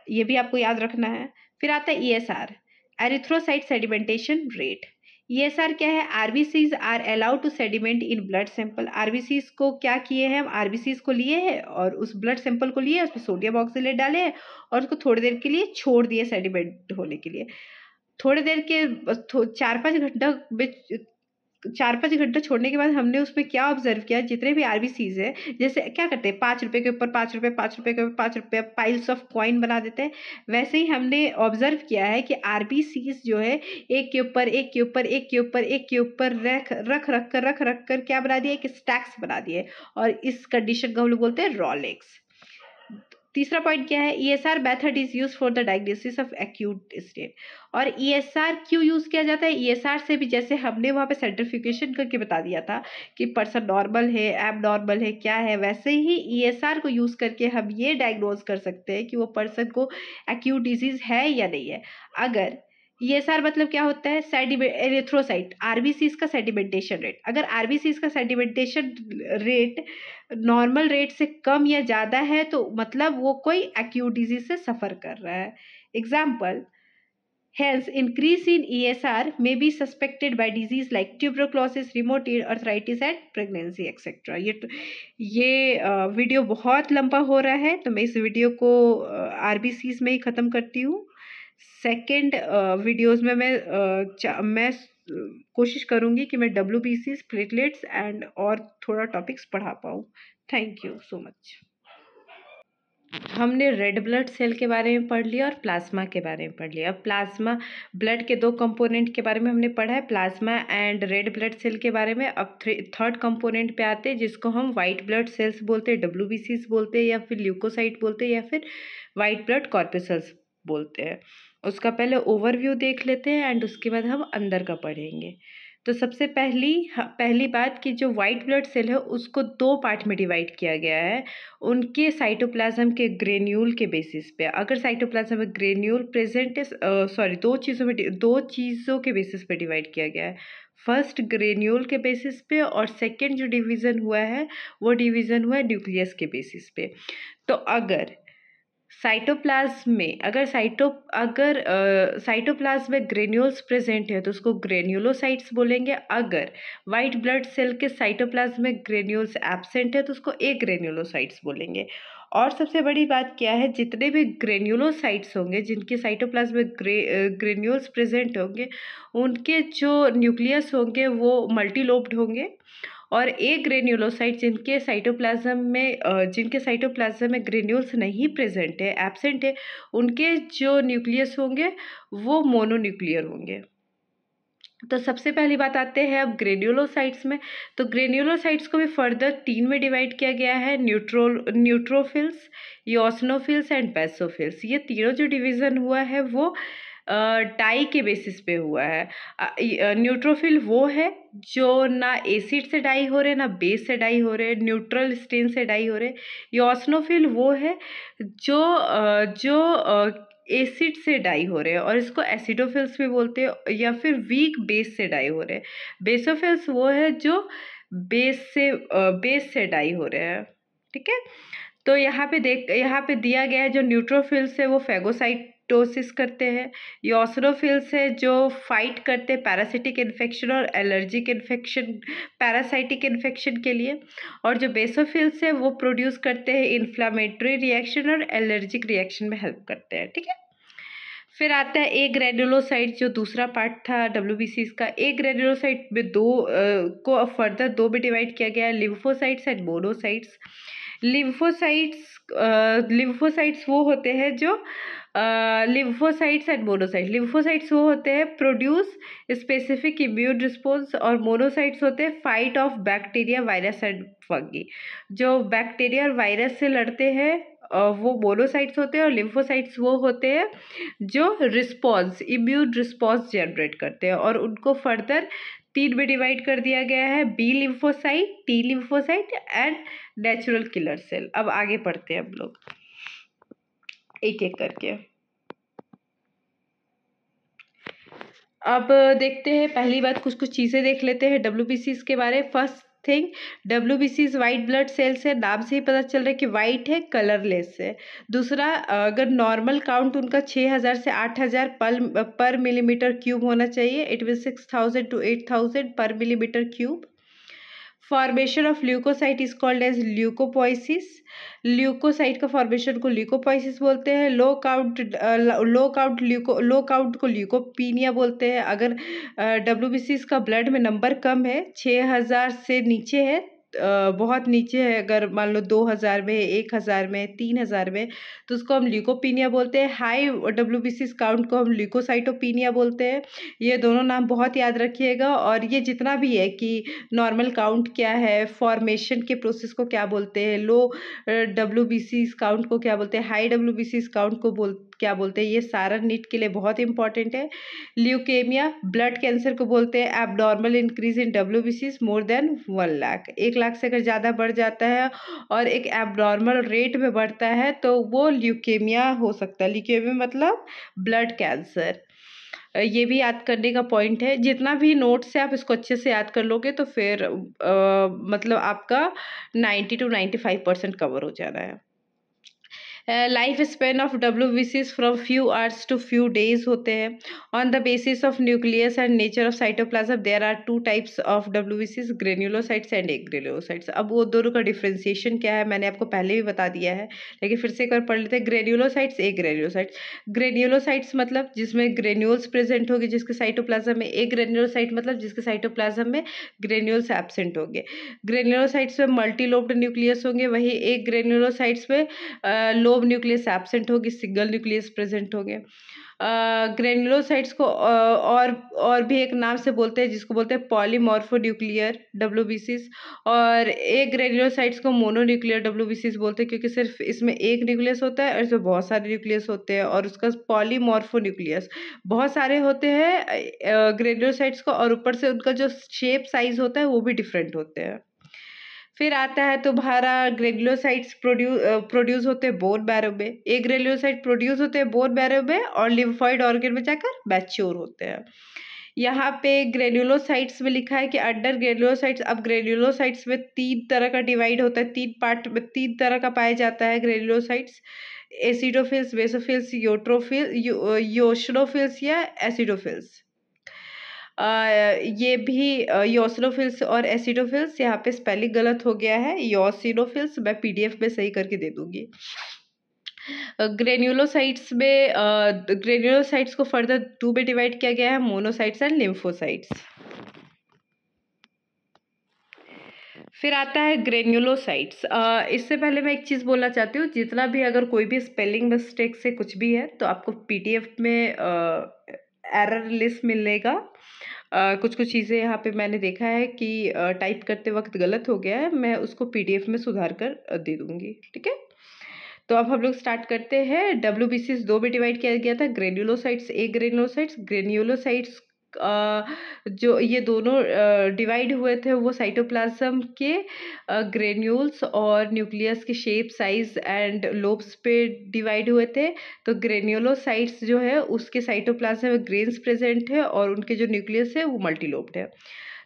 ये भी आपको याद रखना है। फिर आता है ESR, erythrocyte sedimentation rate. ESR क्या है, RBCs are allowed to sediment in blood sample. RBCs को क्या किए हैं, हम आरबीसीज को लिए हैं और उस ब्लड सैंपल को लिए, उसमें सोडियम ऑक्सीलेट डाले हैं और उसको थोड़ी देर के लिए छोड़ दिए सेडिमेंट होने के लिए। थोड़ी देर के 4-5 घंटा छोड़ने के बाद हमने उसमें क्या ऑब्जर्व किया, जितने भी आरबीसीज है, जैसे क्या करते हैं 5 रुपए के ऊपर 5 रुपए, 5 रुपए के ऊपर 5 रुपए पाइल्स ऑफ कॉइन बना देते हैं, वैसे ही हमने ऑब्जर्व किया है कि आरबीसीज जो है एक के ऊपर एक के ऊपर एक के ऊपर एक के ऊपर रख कर क्या बना दिया, एक स्टैक्स बना दिए, और इस कंडीशन को हम लोग बोलते हैं रॉलेक्स। तीसरा पॉइंट क्या है, ESR method is use for the diagnosis of acute state. और ESR क्यों यूज किया जाता है, ESR से भी जैसे हमने वहाँ पे सेंट्रीफ्यूगेशन करके बता दिया था कि पर्सन नॉर्मल है, एब नॉर्मल है, क्या है, वैसे ही ESR को यूज करके हम ये डायग्नोज कर सकते हैं कि वो पर्सन को एक्यूट डिजीज है या नहीं है। अगर ESR मतलब क्या होता है, एरिथ्रोसाइट आरबीसीज का सेडिमेंटेशन रेट। अगर आरबीसीज का सेडिमेंटेशन रेट नॉर्मल रेट से कम या ज़्यादा है तो मतलब वो कोई एक्यूट डिजीज से सफ़र कर रहा है। Example, hence increase in ESR may be suspected by disease like tuberculosis, rheumatoid arthritis and pregnancy etc। ये वीडियो बहुत लंबा हो रहा है तो मैं इस वीडियो को आरबीसीज में ही ख़त्म करती हूँ। सेकेंड वीडियोस में मैं कोशिश करूँगी कि मैं WBCs, प्लेटलेट्स एंड और थोड़ा टॉपिक्स पढ़ा पाऊँ। Thank you so much. हमने रेड ब्लड सेल के बारे में पढ़ लिया और प्लाज्मा के बारे में पढ़ लिया। अब प्लाज्मा ब्लड के 2 कंपोनेंट के बारे में हमने पढ़ा है, plasma and red blood cell के बारे में। अब थर्ड कंपोनेंट पे आते हैं जिसको हम वाइट ब्लड सेल्स बोलते हैं, WBCs बोलते हैं, या फिर ल्यूकोसाइट बोलते हैं, या फिर वाइट ब्लड कॉर्पसेल्स बोलते हैं। उसका पहले ओवरव्यू देख लेते हैं एंड उसके बाद हम अंदर का पढ़ेंगे। तो सबसे पहली बात कि जो वाइट ब्लड सेल है उसको 2 पार्ट में डिवाइड किया गया है, उनके साइटोप्लाज्म के ग्रेन्यूल के बेसिस पे। अगर साइटोप्लाज्म में ग्रेन्यूल प्रेजेंट है, दो चीज़ों के बेसिस पे डिवाइड किया गया है। फर्स्ट ग्रेन्यूल के बेसिस पे और सेकंड जो डिवीज़न हुआ है वो डिवीज़न हुआ है न्यूक्लियस के बेसिस पे। तो अगर साइटोप्लाज्म में साइटोप्लाज्म में ग्रेन्यूल्स प्रेजेंट है तो उसको ग्रेन्यूलोसाइट्स बोलेंगे। अगर वाइट ब्लड सेल के साइटोप्लाज्म में ग्रेन्यूल्स एब्सेंट है तो उसको ग्रेन्यूलोसाइट्स बोलेंगे। और सबसे बड़ी बात क्या है, जितने भी ग्रेन्यूलोसाइट्स होंगे जिनके साइटोप्लाज्म में ग्रेन्यूल्स प्रेजेंट होंगे उनके जो न्यूक्लियस होंगे वो मल्टीलोब्ड होंगे, और एक ग्रेन्यूलोसाइट जिनके साइटोप्लाज्म में ग्रेन्यूल्स नहीं प्रेजेंट है, एब्सेंट है, उनके जो न्यूक्लियस होंगे वो मोनोन्यूक्लियर होंगे। तो सबसे पहली बात आते हैं अब ग्रेन्यूलोसाइट्स में। तो ग्रेन्यूलोसाइट्स को भी फर्दर 3 में डिवाइड किया गया है, न्यूट्रोफिल्स, इओसिनोफिल्स एंड बेसोफिल्स। ये तीनों जो डिवीज़न हुआ है वो डाई के बेसिस पे हुआ है। न्यूट्रोफिल वो है जो ना एसिड से डाई हो रहे ना बेस से डाई हो रहे, न्यूट्रल स्टेन से डाई हो रहे। इओसिनोफिल वो है जो एसिड से डाई हो रहे हैं और इसको एसिडोफिल्स भी बोलते हैं, या फिर वीक बेस से डाई हो रहे हैं। बेसोफिल्स वो है जो बेस से डाई हो रहे हैं। ठीक है, तो यहाँ पे दिया गया है जो न्यूट्रोफिल्स है वो फाइटोसिस करते हैं। यूसिनोफिल्स है जो फाइट करते हैं पैरासिटिक इन्फेक्शन और एलर्जिक इन्फेक्शन, पैरासाइटिक इन्फेक्शन के लिए। और जो बेसोफिल्स है वो प्रोड्यूस करते हैं इन्फ्लामेटरी रिएक्शन और एलर्जिक रिएक्शन में हेल्प करते हैं। ठीक है, फिर आता है ए ग्रेन्युलोसाइट, जो दूसरा पार्ट था डब्ल्यूबीसीज का। ए ग्रेन्युलोसाइट में को फर्दर दो में डिवाइड किया गया है, लिम्फोसाइट्स एंड मोनोसाइट्स। लिम्फोसाइट्स वो होते हैं जो लिम्फोसाइट्स एंड मोनोसाइट्स। लिम्फोसाइट्स वो होते हैं प्रोड्यूस स्पेसिफिक इम्यून रिस्पॉन्स, और मोनोसाइट्स होते हैं fight of bacteria, virus and fungi. जो बैक्टीरिया और वायरस से लड़ते हैं वो मोनोसाइट्स होते हैं, और लिम्फोसाइट्स वो होते हैं जो रिस्पॉन्स, इम्यून रिस्पॉन्स जनरेट करते हैं। और उनको फर्दर 3 में डिवाइड कर दिया गया है, B lymphocyte, T lymphocyte and natural killer cell. अब आगे पढ़ते हैं हम लोग एक एक करके। अब देखते हैं, पहली बात कुछ कुछ चीज़ें देख लेते हैं डब्ल्यूबीसीज के बारे में। फर्स्ट थिंग, डब्ल्यूबीसीज वाइट ब्लड सेल्स है, नाम से ही पता चल रहा है कि वाइट है, कलरलेस है। दूसरा, अगर नॉर्मल काउंट उनका 6000 से 8000 पर मिलीमीटर क्यूब होना चाहिए। इट मीन 6000 to 8000 पर millimetre cube. Formation of leukocyte is called as leukopoiesis. Leukocyte का फॉर्मेशन को ल्यूकोपोइसिस बोलते हैं। लो काउंट को ल्यूकोपीनिया बोलते हैं। अगर डब्ल्यूबीसीज का ब्लड में नंबर कम है, 6000 से नीचे है, बहुत नीचे है, अगर मान लो 2000 में, 1000 में, 3000 में, तो उसको हम ल्यूकोपीनिया बोलते हैं। हाई डब्ल्यूबीसीज काउंट को हम ल्यूकोसाइटोपीनिया बोलते हैं। ये दोनों नाम बहुत याद रखिएगा। और ये जितना भी है कि नॉर्मल काउंट क्या है, फॉर्मेशन के प्रोसेस को क्या बोलते हैं, लो डब्ल्यूबीसीज काउंट को क्या बोलते हैं, हाई डब्ल्यूबीसीज काउंट को क्या बोलते हैं, ये सारा नीट के लिए बहुत इंपॉर्टेंट है। ल्यूकेमिया, ब्लड कैंसर को बोलते हैं एबनॉर्मल इंक्रीज इन डब्ल्यूबीसीज मोर देन 1 लाख। 1 लाख से अगर ज़्यादा बढ़ जाता है और एक एबनॉर्मल रेट में बढ़ता है तो वो ल्यूकेमिया हो सकता है। ल्यूकेमिया मतलब ब्लड कैंसर। ये भी याद करने का पॉइंट है। जितना भी नोट्स है आप इसको अच्छे से याद कर लोगे तो फिर मतलब आपका 90 to 95% कवर हो जाना है। लाइफ स्पेन ऑफ डब्ल्यूबीसीज from few hours to few days होते हैं। On the basis of nucleus and nature of cytoplasm there are 2 types of डब्ल्यूबीसीज, ग्रेन्युलोसाइट्स एंड एग्रेन्युलोसाइट्स। अब वो दोनों का डिफ्रेंसिएशन क्या है मैंने आपको पहले भी बता दिया है, लेकिन फिर से एक बार पढ़ लेते हैं। ग्रेन्युलोसाइट्स, एग्रेन्युलोसाइट्स। ग्रेन्युलोसाइट्स मतलब जिसमें ग्रेन्यूल्स प्रेजेंट होगी जिसके साइटोप्लाज्म में। एग्रेन्युलोसाइट मतलब जिसके साइटोप्लाज्म में ग्रेन्यूल्स एब्सेंट होंगे। ग्रेन्युलोसाइट्स में मल्टीलोब्ड न्यूक्लियस होंगे, वही एक ग्रेन्युलोसाइट्स में लोब न्यूक्लियस एब्सेंट होगी, सिंगल न्यूक्लियस प्रेजेंट होंगे। ग्रेन्युलोसाइट्स को और भी एक नाम से बोलते हैं जिसको बोलते हैं पॉलीमॉर्फोन्यूक्लियर डब्ल्यूबीसीज। और एक ग्रेन्युलोसाइट्स को मोनोन्यूक्लियर डब्ल्यूबीसीज बोलते हैं क्योंकि सिर्फ इसमें एक न्यूक्लियस होता है और इसमें बहुत सारे न्यूक्लियस होते हैं। और उसका पॉलीमॉर्फोन्यूक्लियस बहुत सारे होते हैं ग्रेन्युलोसाइट्स को, और ऊपर से उनका जो शेप साइज होता है वो भी डिफरेंट होते हैं। फिर आता है तुम्हारा ग्रेन्युलोसाइट्स प्रोड्यूस होते हैं बोन मैरो में। एक ग्रेन्युलोसाइट प्रोड्यूस होते हैं बोन मैरो में और लिम्फॉइड ऑर्गन में जाकर मैच्योर होते हैं। यहाँ पे ग्रेन्युलोसाइट्स में लिखा है कि अंडर ग्रेन्युलोसाइट्स। अब ग्रेन्युलोसाइट्स में 3 तरह का डिवाइड होता है, 3 पार्ट में 3 तरह का पाया जाता है ग्रेन्युलोसाइट्स। एसिडोफिल्स, बेसोफिल्स, योशनोफिल्स या एसिडोफिल्स। ये भी योसिनोफिल्स और एसिडोफिल्स, यहाँ पे स्पेलिंग गलत हो गया है, योसिनोफिल्स। मैं पीडीएफ में सही करके दे दूंगी। ग्रेन्युलोसाइट्स को फर्दर 2 में डिवाइड किया गया है, मोनोसाइट्स एंड लिम्फोसाइट्स। फिर आता है ग्रेन्युलोसाइट्स। इससे पहले मैं एक चीज़ बोलना चाहती हूँ, जितना भी अगर कोई भी स्पेलिंग मिस्टेक से कुछ भी है तो आपको पीडीएफ में एरर लिस्ट मिलेगा। कुछ कुछ चीज़ें यहाँ पे मैंने देखा है कि टाइप करते वक्त गलत हो गया है, मैं उसको पीडीएफ में सुधार कर दे दूँगी। ठीक है, तो अब हम लोग स्टार्ट करते हैं। डब्ल्यूबीसीज 2 में डिवाइड किया गया था, ग्रेन्युलोसाइट्स, ए ग्रेन्युलोसाइट्स। ग्रेन्युलोसाइट्स जो ये दोनों डिवाइड हुए थे वो साइटोप्लाज्म के ग्रेन्यूल्स और न्यूक्लियस के शेप, साइज एंड लोब्स पे डिवाइड हुए थे। तो ग्रेन्युलोसाइट्स जो है उसके साइटोप्लाज्म में ग्रेन्स प्रेजेंट है और उनके जो न्यूक्लियस है वो मल्टीलोब्ड है।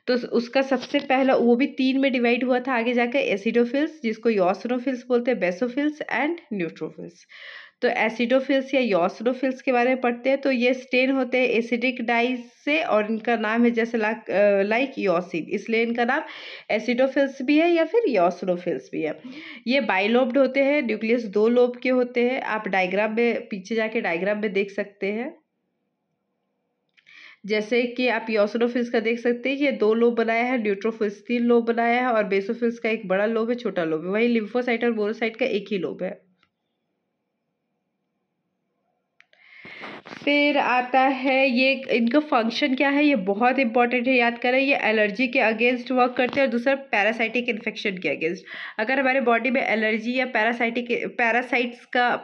तो उसका सबसे पहला वो भी 3 में डिवाइड हुआ था आगे जाकर, एसिडोफिल्स जिसको योसिनोफिल्स बोलते हैं, बेसोफिल्स एंड न्यूट्रोफिल्स। तो एसिडोफिल्स या योसिनोफिल्स के बारे में पढ़ते हैं। तो ये स्टेन होते हैं एसिडिक डाइज से और इनका नाम है जैसे लाइक योसिन, इसलिए इनका नाम एसिडोफिल्स भी है या फिर योसिनोफिल्स भी है। ये बाइलोब्ड होते हैं, न्यूक्लियस 2 लोब के होते हैं। आप डायग्राम में पीछे जाके डायग्राम में देख सकते हैं। जैसे कि आप योसिनोफिल्स का देख सकते हैं, ये 2 लोब बनाया है, न्यूट्रोफिल्स 3 लोब बनाया है और बेसोफिल्स का एक बड़ा लोब है, छोटा लोब है। वहीं लिम्फोसाइट और मोनोसाइट का एक ही लोब है। फिर आता है ये इनका फंक्शन क्या है, ये बहुत इंपॉर्टेंट है, याद करें। ये एलर्जी के अगेंस्ट वर्क करते हैं और दूसरा पैरासाइटिक इन्फेक्शन के अगेंस्ट। अगर हमारे बॉडी में एलर्जी या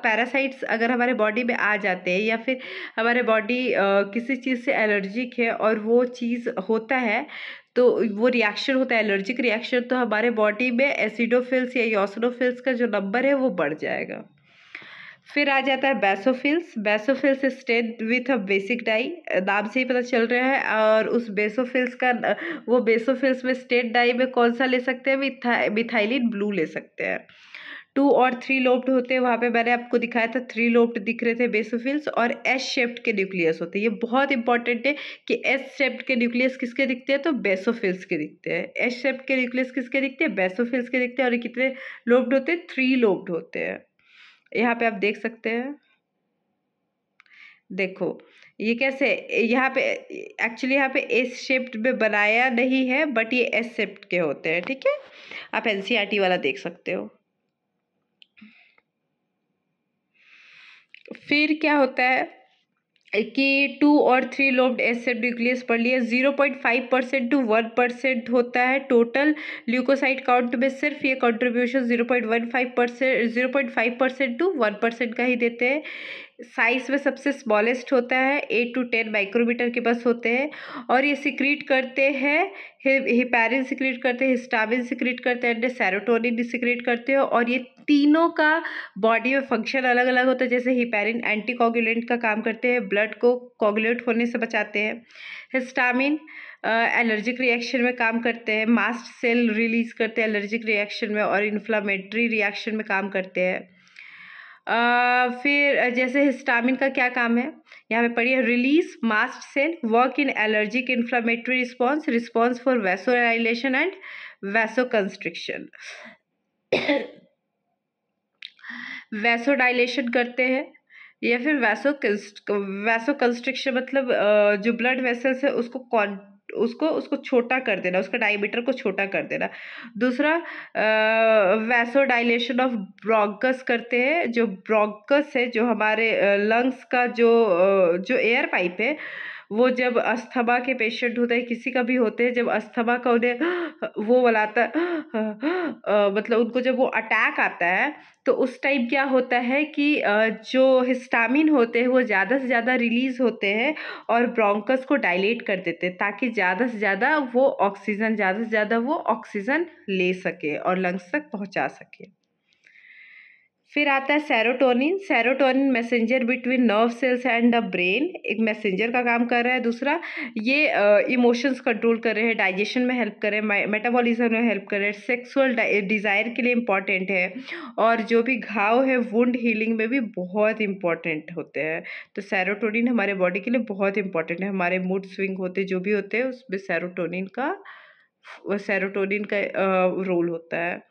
पैरासाइट्स अगर हमारे बॉडी में आ जाते हैं या फिर हमारे बॉडी किसी चीज़ से एलर्जिक है और वो चीज़ होता है, तो वो रिएक्शन होता है एलर्जिक रिएक्शन, तो हमारे बॉडी में एसिडोफिल्स या योसिनोफिल्स का जो नंबर है वो बढ़ जाएगा। फिर आ जाता है basophils. Basophils stain with a basic dye, नाम से ही पता चल रहा है। और उस बेसोफिल्स का वो बेसोफिल्स में स्टेट डाई में कौन सा ले सकते हैं, मिथाइलिन ब्लू ले सकते हैं। 2 और 3 लोब्ड होते हैं, वहाँ पे मैंने आपको दिखाया था 3 लोब्ड दिख रहे थे बेसोफिल्स, और एस शेप्ड के न्यूक्लियस होते हैं। ये बहुत इंपॉर्टेंट है कि एस शेप्ड के न्यूक्लियस किसके दिखते हैं, तो बेसोफिल्स के दिखते हैं। एस शेप्ड के न्यूक्लियस किसके दिखते हैं, बेसोफिल्स के दिखते हैं। और ये कितने लोब्ड होते हैं, 3 लोब्ड होते हैं। यहाँ पे आप देख सकते हैं, देखो ये कैसे, यहाँ पे एक्चुअली यहाँ पे एस शेप्ड में बनाया नहीं है, बट ये एस शेप्ड के होते हैं, ठीक है। आप एनसीईआरटी वाला देख सकते हो। फिर क्या होता है कि 2 और 3 लोब्ड एस शेप्ड न्यूक्लियस पढ़ लिया। 0.5% टू 1% होता है टोटल ल्यूकोसाइट काउंट में। सिर्फ ये कंट्रीब्यूशन 0.5% टू 1% का ही देते हैं। साइज में सबसे स्मॉलेस्ट होता है, 8 to 10 माइक्रोमीटर के बस होते हैं। और ये सिक्रीट करते हैं, हिपैरिन सिक्रीट करते हैं, हिस्टामिन सिक्रीट करते हैं, सेरोटोनिन सिक्रीट करते हैं। और ये तीनों का बॉडी में फंक्शन अलग अलग होता है। जैसे हिपैरिन एंटीकोगुलेंट का काम करते हैं, ब्लड को कोगुलेट होने से बचाते हैं। हिस्टामिन एलर्जिक रिएक्शन में काम करते हैं, मास्ट सेल रिलीज करते हैं एलर्जिक रिएक्शन में, और इन्फ्लामेटरी रिएक्शन में काम करते हैं। फिर जैसे हिस्टामिन का क्या काम है, यहाँ पे पढ़िए। Release mast cell, work in allergic inflammatory response, response for vasodilation and vasoconstriction. Vasodilation करते हैं या फिर वैसोकंस्ट्रिक्शन, मतलब जो ब्लड वेसल्स है उसको छोटा कर देना, उसका डायमीटर को छोटा कर देना। दूसरा वैसोडाइलेशन ऑफ ब्रोंकस करते हैं। जो ब्रोंकस है, जो हमारे लंग्स का जो एयर पाइप है, वो जब अस्थमा के पेशेंट होते हैं, किसी का भी होते हैं, जब अस्थमा का उन्हें वो बुलाता मतलब उनको जब वो अटैक आता है, तो उस टाइम क्या होता है कि जो हिस्टामिन होते हैं वो ज़्यादा से ज़्यादा रिलीज होते हैं और ब्रोंकस को डायलेट कर देते हैं, ताकि ज़्यादा से ज़्यादा वो ऑक्सीजन ले सके और लंग्स तक पहुंचा सके। फिर आता है serotonin. Serotonin messenger between nerve cells and the brain, एक मैसेंजर का काम कर रहा है। दूसरा, ये इमोशंस कंट्रोल कर रहे हैं, डाइजेशन में हेल्प कर रहे हैं, मेटाबॉलिज्म में हेल्प कर रहे हैं, सेक्सुअल डिज़ायर के लिए इम्पॉर्टेंट है, और जो भी घाव है वुंड हीलिंग में भी बहुत इंपॉर्टेंट होते हैं। तो सेरोटोनिन हमारे बॉडी के लिए बहुत इंपॉर्टेंट है। हमारे मूड स्विंग होते जो भी होते हैं उसमें सेरोटोनिन का रोल होता है।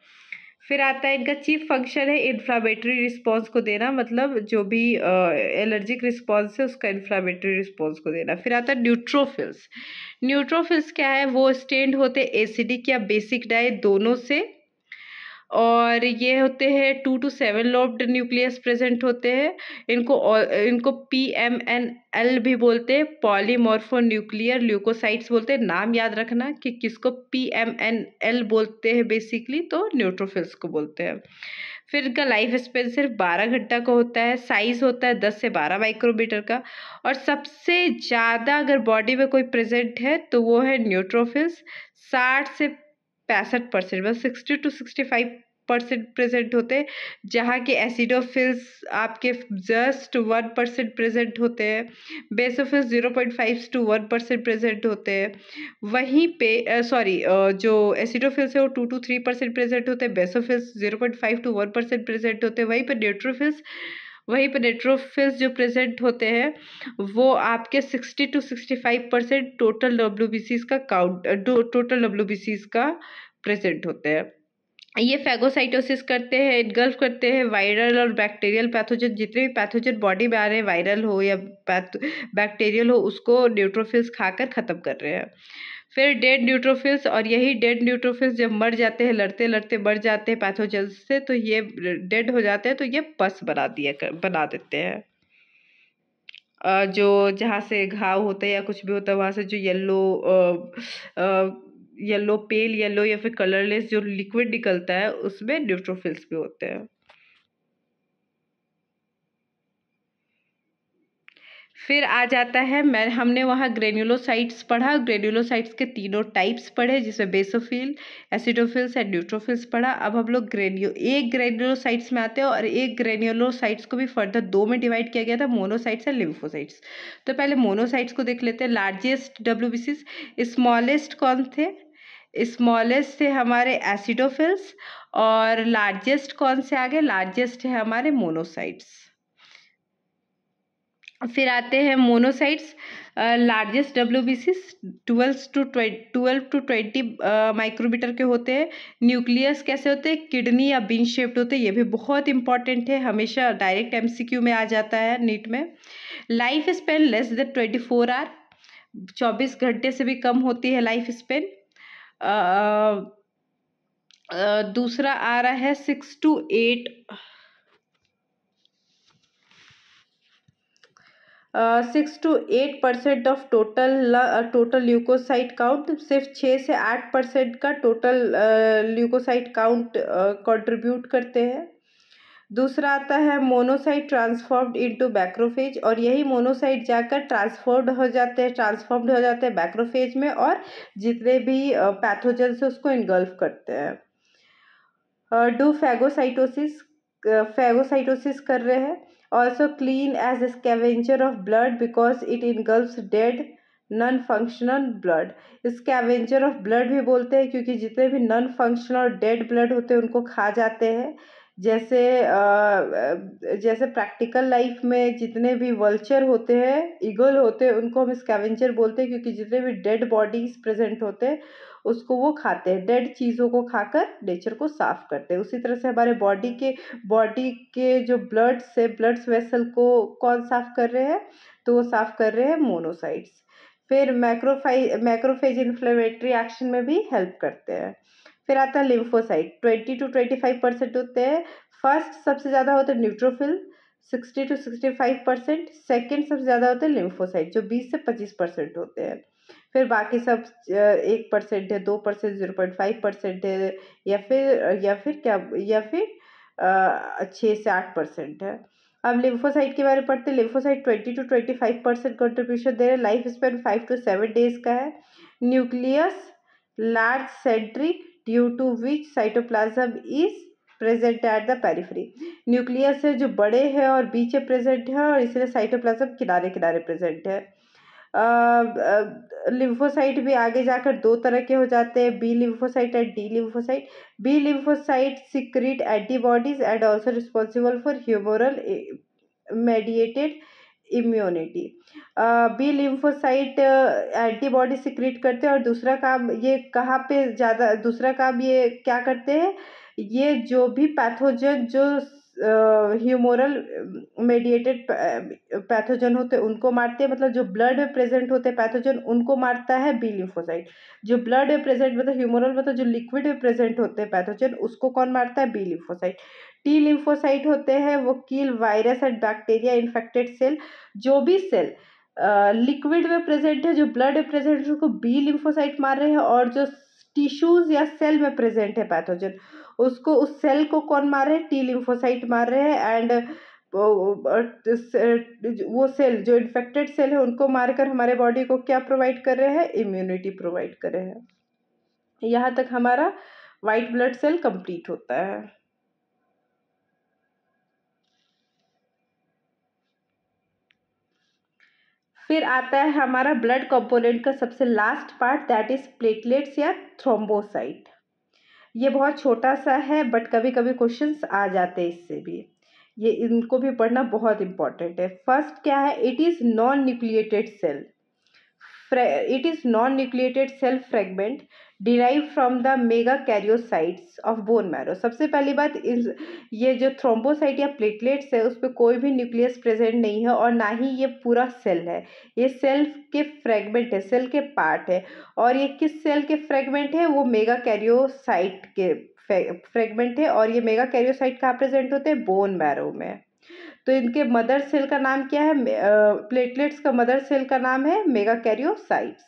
फिर आता है इनका चीफ फंक्शन है इन्फ्लामेटरी रिस्पॉन्स को देना, मतलब जो भी एलर्जिक रिस्पॉन्स है उसका इन्फ्लामेटरी रिस्पॉन्स को देना। फिर आता है न्यूट्रोफिल्स। न्यूट्रोफिल्स क्या है, वो स्टेन्ड होते एसिडिक या बेसिक डाई दोनों से, और ये होते हैं 2 to 7 लोब्ड न्यूक्लियस प्रेजेंट होते हैं। इनको PMNL भी बोलते हैं, पॉलीमॉर्फो न्यूक्लियर ल्यूकोसाइट्स बोलते हैं। नाम याद रखना कि किसको PMNL बोलते हैं बेसिकली, तो न्यूट्रोफिल्स को बोलते हैं। फिर इनका लाइफ स्पेन सिर्फ 12 घंटा का होता है। साइज होता है 10 से 12 माइक्रोमीटर का। और सबसे ज़्यादा अगर बॉडी में कोई प्रेजेंट है तो वो है न्यूट्रोफिल्स। 60 से 65%, बस 60 to 65% प्रेजेंट होते हैं, जहाँ के एसिडोफिल्स आपके जस्ट 1% प्रेजेंट होते हैं। बेसोफिल्स 0.5 to 1% प्रेजेंट होते हैं। वहीं पे जो एसिडोफिल्स है वो 2 to 3% प्रेजेंट होते हैं। बेसोफिल्स 0.5 to 1% प्रेजेंट होते हैं। वहीं पे न्यूट्रोफिल्स वहीं पर न्यूट्रोफिल्स जो प्रेजेंट होते हैं वो आपके 60 to 65% टोटल डब्ल्यूबीसीज का टोटल डब्ल्यूबीसीज का प्रेजेंट होते हैं। ये फैगोसाइटोसिस करते हैं, इनगल्फ करते हैं वायरल और बैक्टीरियल पैथोजन, जितने भी पैथोजन बॉडी में आ रहे हैं वायरल हो या बैक्टीरियल हो, उसको न्यूट्रोफिल्स खाकर ख़त्म कर रहे हैं। फिर डेड न्यूट्रोफिल्स, और यही डेड न्यूट्रोफिल्स जब मर जाते हैं, लड़ते लड़ते मर जाते हैं पैथोजन से, तो ये डेड हो जाते हैं, तो ये पस बना देते हैं। जो जहाँ से घाव होता है या कुछ भी होता है वहाँ से जो येलो पेल येलो या फिर कलरलेस जो लिक्विड निकलता है उसमें न्यूट्रोफिल्स भी होते हैं। फिर आ जाता है हमने वहाँ ग्रेन्युलोसाइट्स पढ़ा, ग्रेन्युलोसाइट्स के तीनों टाइप्स पढ़े जिसमें बेसोफिल, एसिडोफिल्स एंड न्यूट्रोफिल्स पढ़ा। अब हम लोग एक ग्रेन्युलोसाइट्स में आते हैं, और एक ग्रेन्युलोसाइट्स को भी फर्दर दो में डिवाइड किया गया था, मोनोसाइट्स एंड लिम्फोसाइट्स। तो पहले मोनोसाइट्स को देख लेते हैं। लार्जेस्ट डब्ल्यूबीसीज, स्मॉलेस्ट कौन थे? स्मॉलेस्ट थे हमारे एसिडोफिल्स, और लार्जेस्ट कौन से आगे? लार्जेस्ट है हमारे मोनोसाइट्स। फिर आते हैं मोनोसाइट्स। लार्जेस्ट डब्ल्यूबीसीज 12 to 20 माइक्रोमीटर के होते हैं। न्यूक्लियस कैसे होते हैं? किडनी या बीन शेप्ड होते हैं। ये भी बहुत इंपॉर्टेंट है, हमेशा डायरेक्ट एमसीक्यू में आ जाता है नीट में। Life span less than 24 hour, 24 घंटे से भी कम होती है लाइफ स्पेन। दूसरा आ रहा है 6 to 8% of total leucocyte count. सिर्फ 6 से 8% का टोटल ल्यूकोसाइट काउंट कंट्रीब्यूट करते हैं। दूसरा आता है मोनोसाइट ट्रांसफॉर्म्ड इनटू बैक्रोफेज, और यही मोनोसाइट जाकर ट्रांसफॉर्म्ड हो जाते हैं बैक्रोफेज में, और जितने भी पैथोजन से उसको इनगल्फ करते हैं। डू फैगोसाइटोसिस कर रहे हैं। Also clean as scavenger of blood because it engulfs dead non functional blood. Scavenger of blood भी बोलते हैं क्योंकि जितने भी नॉन फंक्शनल और डेड ब्लड होते हैं उनको खा जाते हैं। जैसे प्रैक्टिकल लाइफ में जितने भी वल्चर होते हैं, ईगल होते हैं, उनको हम स्कैवेंजर बोलते हैं क्योंकि जितने भी डेड बॉडीज प्रेजेंट होते हैं उसको वो खाते हैं, डेड चीज़ों को खाकर नेचर को साफ करते हैं। उसी तरह से हमारे बॉडी के जो ब्लड वेसल को कौन साफ कर रहे हैं? तो वो साफ कर रहे हैं मोनोसाइट्स। फिर मैक्रोफेज इन्फ्लेमेटरी एक्शन में भी हेल्प करते हैं। फिर आता है लिम्फोसाइट, 20 to 25% होते हैं। फर्स्ट सबसे ज़्यादा होते हैं न्यूट्रोफिल, 60 to 65%। सेकेंड सबसे ज़्यादा होते हैं लिम्फोसाइट जो 20 से 25% होते हैं। फिर बाकी सब 1% है, 2%, 0.5% है, या फिर 6 से 8% है। अब लिम्फोसाइट के बारे में पढ़ते हैं। लिम्फोसाइट 20 to 25% कंट्रीब्यूशन दे रहे हैं। लाइफ स्पेन 5 to 7 days का है। Nucleus large centric due to which cytoplasm is present at the periphery. Nucleus है जो बड़े हैं और बीच में प्रेजेंट है, और इसलिए साइटोप्लाज्म किनारे किनारे प्रेजेंट है। लिम्फोसाइट भी आगे जाकर दो तरह के हो जाते हैं, B lymphocyte and D lymphocyte. B lymphocyte secrete antibodies and also responsible for humoral mediated immunity. B lymphocyte antibody secrete करते हैं, और दूसरा काम ये क्या करते हैं? ये जो भी पैथोजन जो ह्यूमोरल मेडिएटेड पैथोजन होते हैं उनको मारते हैं, मतलब जो ब्लड में प्रेजेंट होते हैं पैथोजन उनको मारता है बी लिम्फोसाइट। जो ब्लड में प्रेजेंट मतलब ह्यूमोरल मतलब जो लिक्विड में प्रेजेंट होते हैं पैथोजन उसको कौन मारता है? B lymphocyte. टी लिम्फोसाइट होते हैं वो kill virus and bacteria infected cell. जो भी सेल लिक्विड में प्रेजेंट है, जो ब्लड में प्रेजेंट है, उसको बी लिम्फोसाइट मार रहे हैं, और जो टिश्यूज या सेल में प्रेजेंट है पैथोजन उसको उस सेल को कौन मार रहे हैं? टी लिम्फोसाइट मार रहे हैं। एंड वो सेल जो इन्फेक्टेड सेल है उनको मारकर हमारे बॉडी को क्या प्रोवाइड कर रहे हैं? इम्यूनिटी प्रोवाइड कर रहे हैं। यहाँ तक हमारा वाइट ब्लड सेल कंप्लीट होता है। फिर आता है हमारा ब्लड कंपोनेंट का सबसे last part, that is platelets या थ्रोम्बोसाइट। ये बहुत छोटा सा है बट कभी कभी क्वेश्चंस आ जाते हैं इससे भी। ये इनको भी पढ़ना बहुत इंपॉर्टेंट है। फर्स्ट क्या है, it is non nucleated cell, it is non-nucleated cell fragment derived from the megakaryocytes of bone marrow। सबसे पहली बात, इस ये जो थ्रोम्बोसाइट या प्लेटलेट्स है उस पर कोई भी न्यूक्लियस प्रेजेंट नहीं है और ना ही ये पूरा सेल है, ये सेल के फ्रेगमेंट है, सेल के पार्ट है। और ये किस सेल के फ्रेगमेंट है, वो मेगाकैरियोसाइट के फ्रेगमेंट है। और ये मेगाकैरियोसाइट कहाँ प्रेजेंट होते हैं, बोन मैरो में। तो इनके मदर सेल का नाम क्या है, प्लेटलेट्स का मदर सेल का नाम है मेगाकैरियोसाइट्स।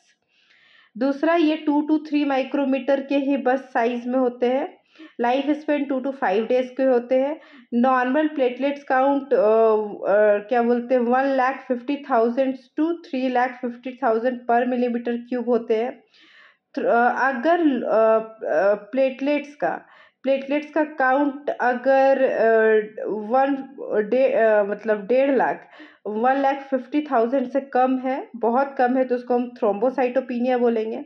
दूसरा, ये 2 to 3 माइक्रोमीटर के ही बस साइज में होते हैं। लाइफ स्पेन 2 to 5 डेज के होते हैं। नॉर्मल प्लेटलेट्स काउंट क्या बोलते हैं 1,50,000 to 3,50,000 पर मिलीमीटर क्यूब होते हैं। अगर प्लेटलेट्स का काउंट अगर मतलब 1,50,000 1,50,000 से कम है, बहुत कम है, तो उसको हम थ्रोम्बोसाइटोपिनिया बोलेंगे।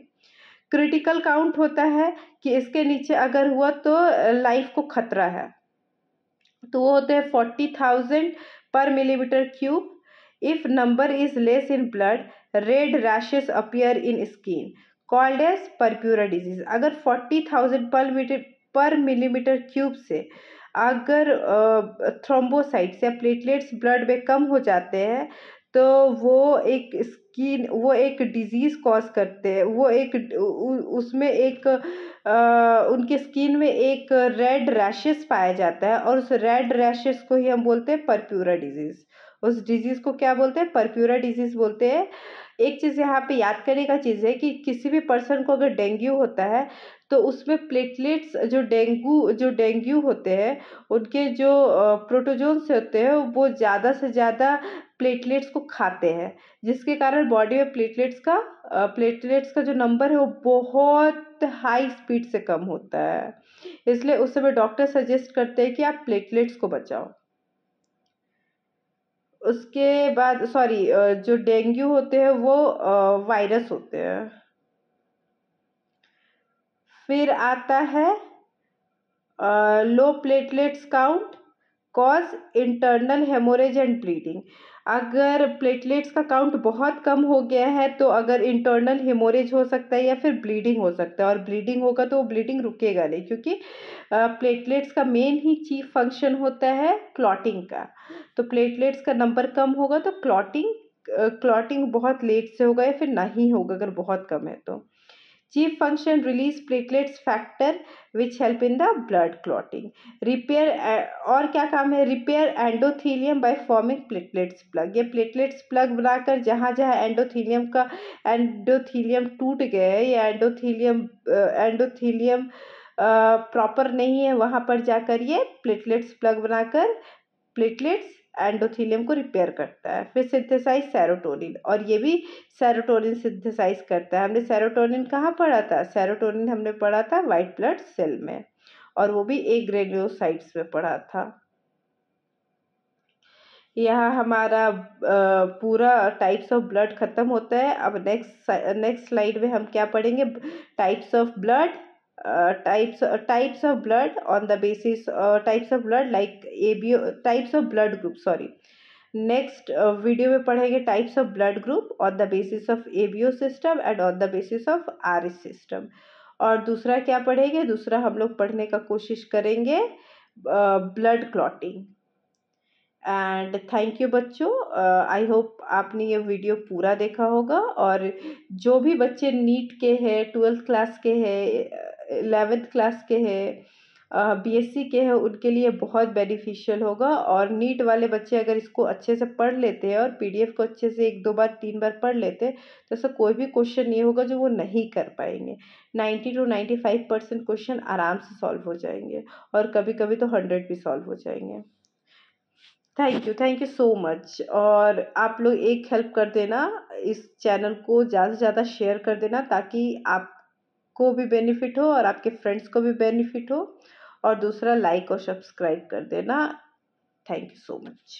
क्रिटिकल काउंट होता है कि इसके नीचे अगर हुआ तो लाइफ को खतरा है, तो वो होते हैं 40,000 पर millimetre cube. If number is less in blood, red rashes appear in skin called as purpura disease. अगर 40,000 पर मिलीमीटर क्यूब से अगर थ्रोम्बोसाइट्स या प्लेटलेट्स ब्लड में कम हो जाते हैं तो वो एक डिजीज कॉज करते हैं। वो एक उसमें एक उनके स्किन में एक रेड रैशेस पाया जाता है और उस रेड रैशेस को ही हम बोलते हैं परप्यूरा डिजीज। उस डिजीज को क्या बोलते हैं, परप्यूरा डिजीज बोलते हैं। एक चीज़ यहाँ पे याद करने का चीज़ है कि किसी भी पर्सन को अगर डेंगू होता है तो उसमें प्लेटलेट्स जो डेंगू होते हैं उनके जो प्रोटोजोन्स होते हैं वो ज़्यादा से ज़्यादा प्लेटलेट्स को खाते हैं, जिसके कारण बॉडी में प्लेटलेट्स का जो नंबर है वो बहुत हाई स्पीड से कम होता है। इसलिए उस समय डॉक्टर सजेस्ट करते हैं कि आप प्लेटलेट्स को बचाओ। उसके बाद जो डेंगू होते हैं वो वायरस होते हैं। फिर आता है low platelets count cause internal hemorrhage and bleeding. अगर प्लेटलेट्स का काउंट बहुत कम हो गया है तो अगर इंटरनल हेमोरेज हो सकता है या फिर ब्लीडिंग हो सकता है। और ब्लीडिंग होगा तो वो ब्लीडिंग रुकेगा नहीं, क्योंकि प्लेटलेट्स का मेन ही चीफ फंक्शन होता है क्लॉटिंग का। तो प्लेटलेट्स का नंबर कम होगा तो क्लॉटिंग बहुत लेट से होगा या फिर नहीं होगा अगर बहुत कम है तो। Chief function release platelets factor which help in the blood clotting. Repair और क्या काम है, repair endothelium by forming platelets plug. ये प्लेटलेट्स प्लग बनाकर जहाँ जहाँ एंडोथीलियम टूट गए है या एंडोथीलियम प्रॉपर नहीं है, वहाँ पर जाकर ये प्लेटलेट्स प्लग बनाकर प्लेटलेट्स एंडोथीलियम को रिपेयर करता है। फिर सिंथेसाइज सेरोटोनिन, और ये भी सेरोटोनिन सिंथेसाइज करता है। हमने सेरोटोनिन कहाँ पढ़ा था, सेरोटोनिन हमने पढ़ा था वाइट ब्लड सेल में, और वो भी ए ग्रेन्युलोसाइट्स में पढ़ा था। यहाँ हमारा पूरा टाइप्स ऑफ ब्लड खत्म होता है। अब नेक्स्ट स्लाइड में हम क्या पढ़ेंगे, types of blood types of blood on the basis types of blood like ABO types of blood group next video में पढ़ेंगे types of blood group on the basis of ABO system and on the basis of RS system. और दूसरा क्या पढ़ेंगे, दूसरा हम लोग पढ़ने का कोशिश करेंगे blood clotting. And thank you बच्चों, आई होप आपने ये वीडियो पूरा देखा होगा। और जो भी बच्चे नीट के हैं, 12th क्लास के हैं, 11th क्लास के हैं, BSc के हैं, उनके लिए बहुत बेनिफिशियल होगा। और नीट वाले बच्चे अगर इसको अच्छे से पढ़ लेते हैं और PDF को अच्छे से 1-2 बार 3 बार पढ़ लेते हैं तो ऐसा कोई भी क्वेश्चन नहीं होगा जो वो नहीं कर पाएंगे। 90 to 95% क्वेश्चन आराम से सॉल्व हो जाएंगे और कभी कभी तो 100 भी सॉल्व हो जाएंगे। Thank you so much. और आप लोग एक हेल्प कर देना, इस चैनल को ज़्यादा से ज़्यादा शेयर कर देना ताकि आपको भी बेनिफिट हो और आपके फ्रेंड्स को भी बेनिफिट हो। और दूसरा, लाइक और सब्सक्राइब कर देना। Thank you so much.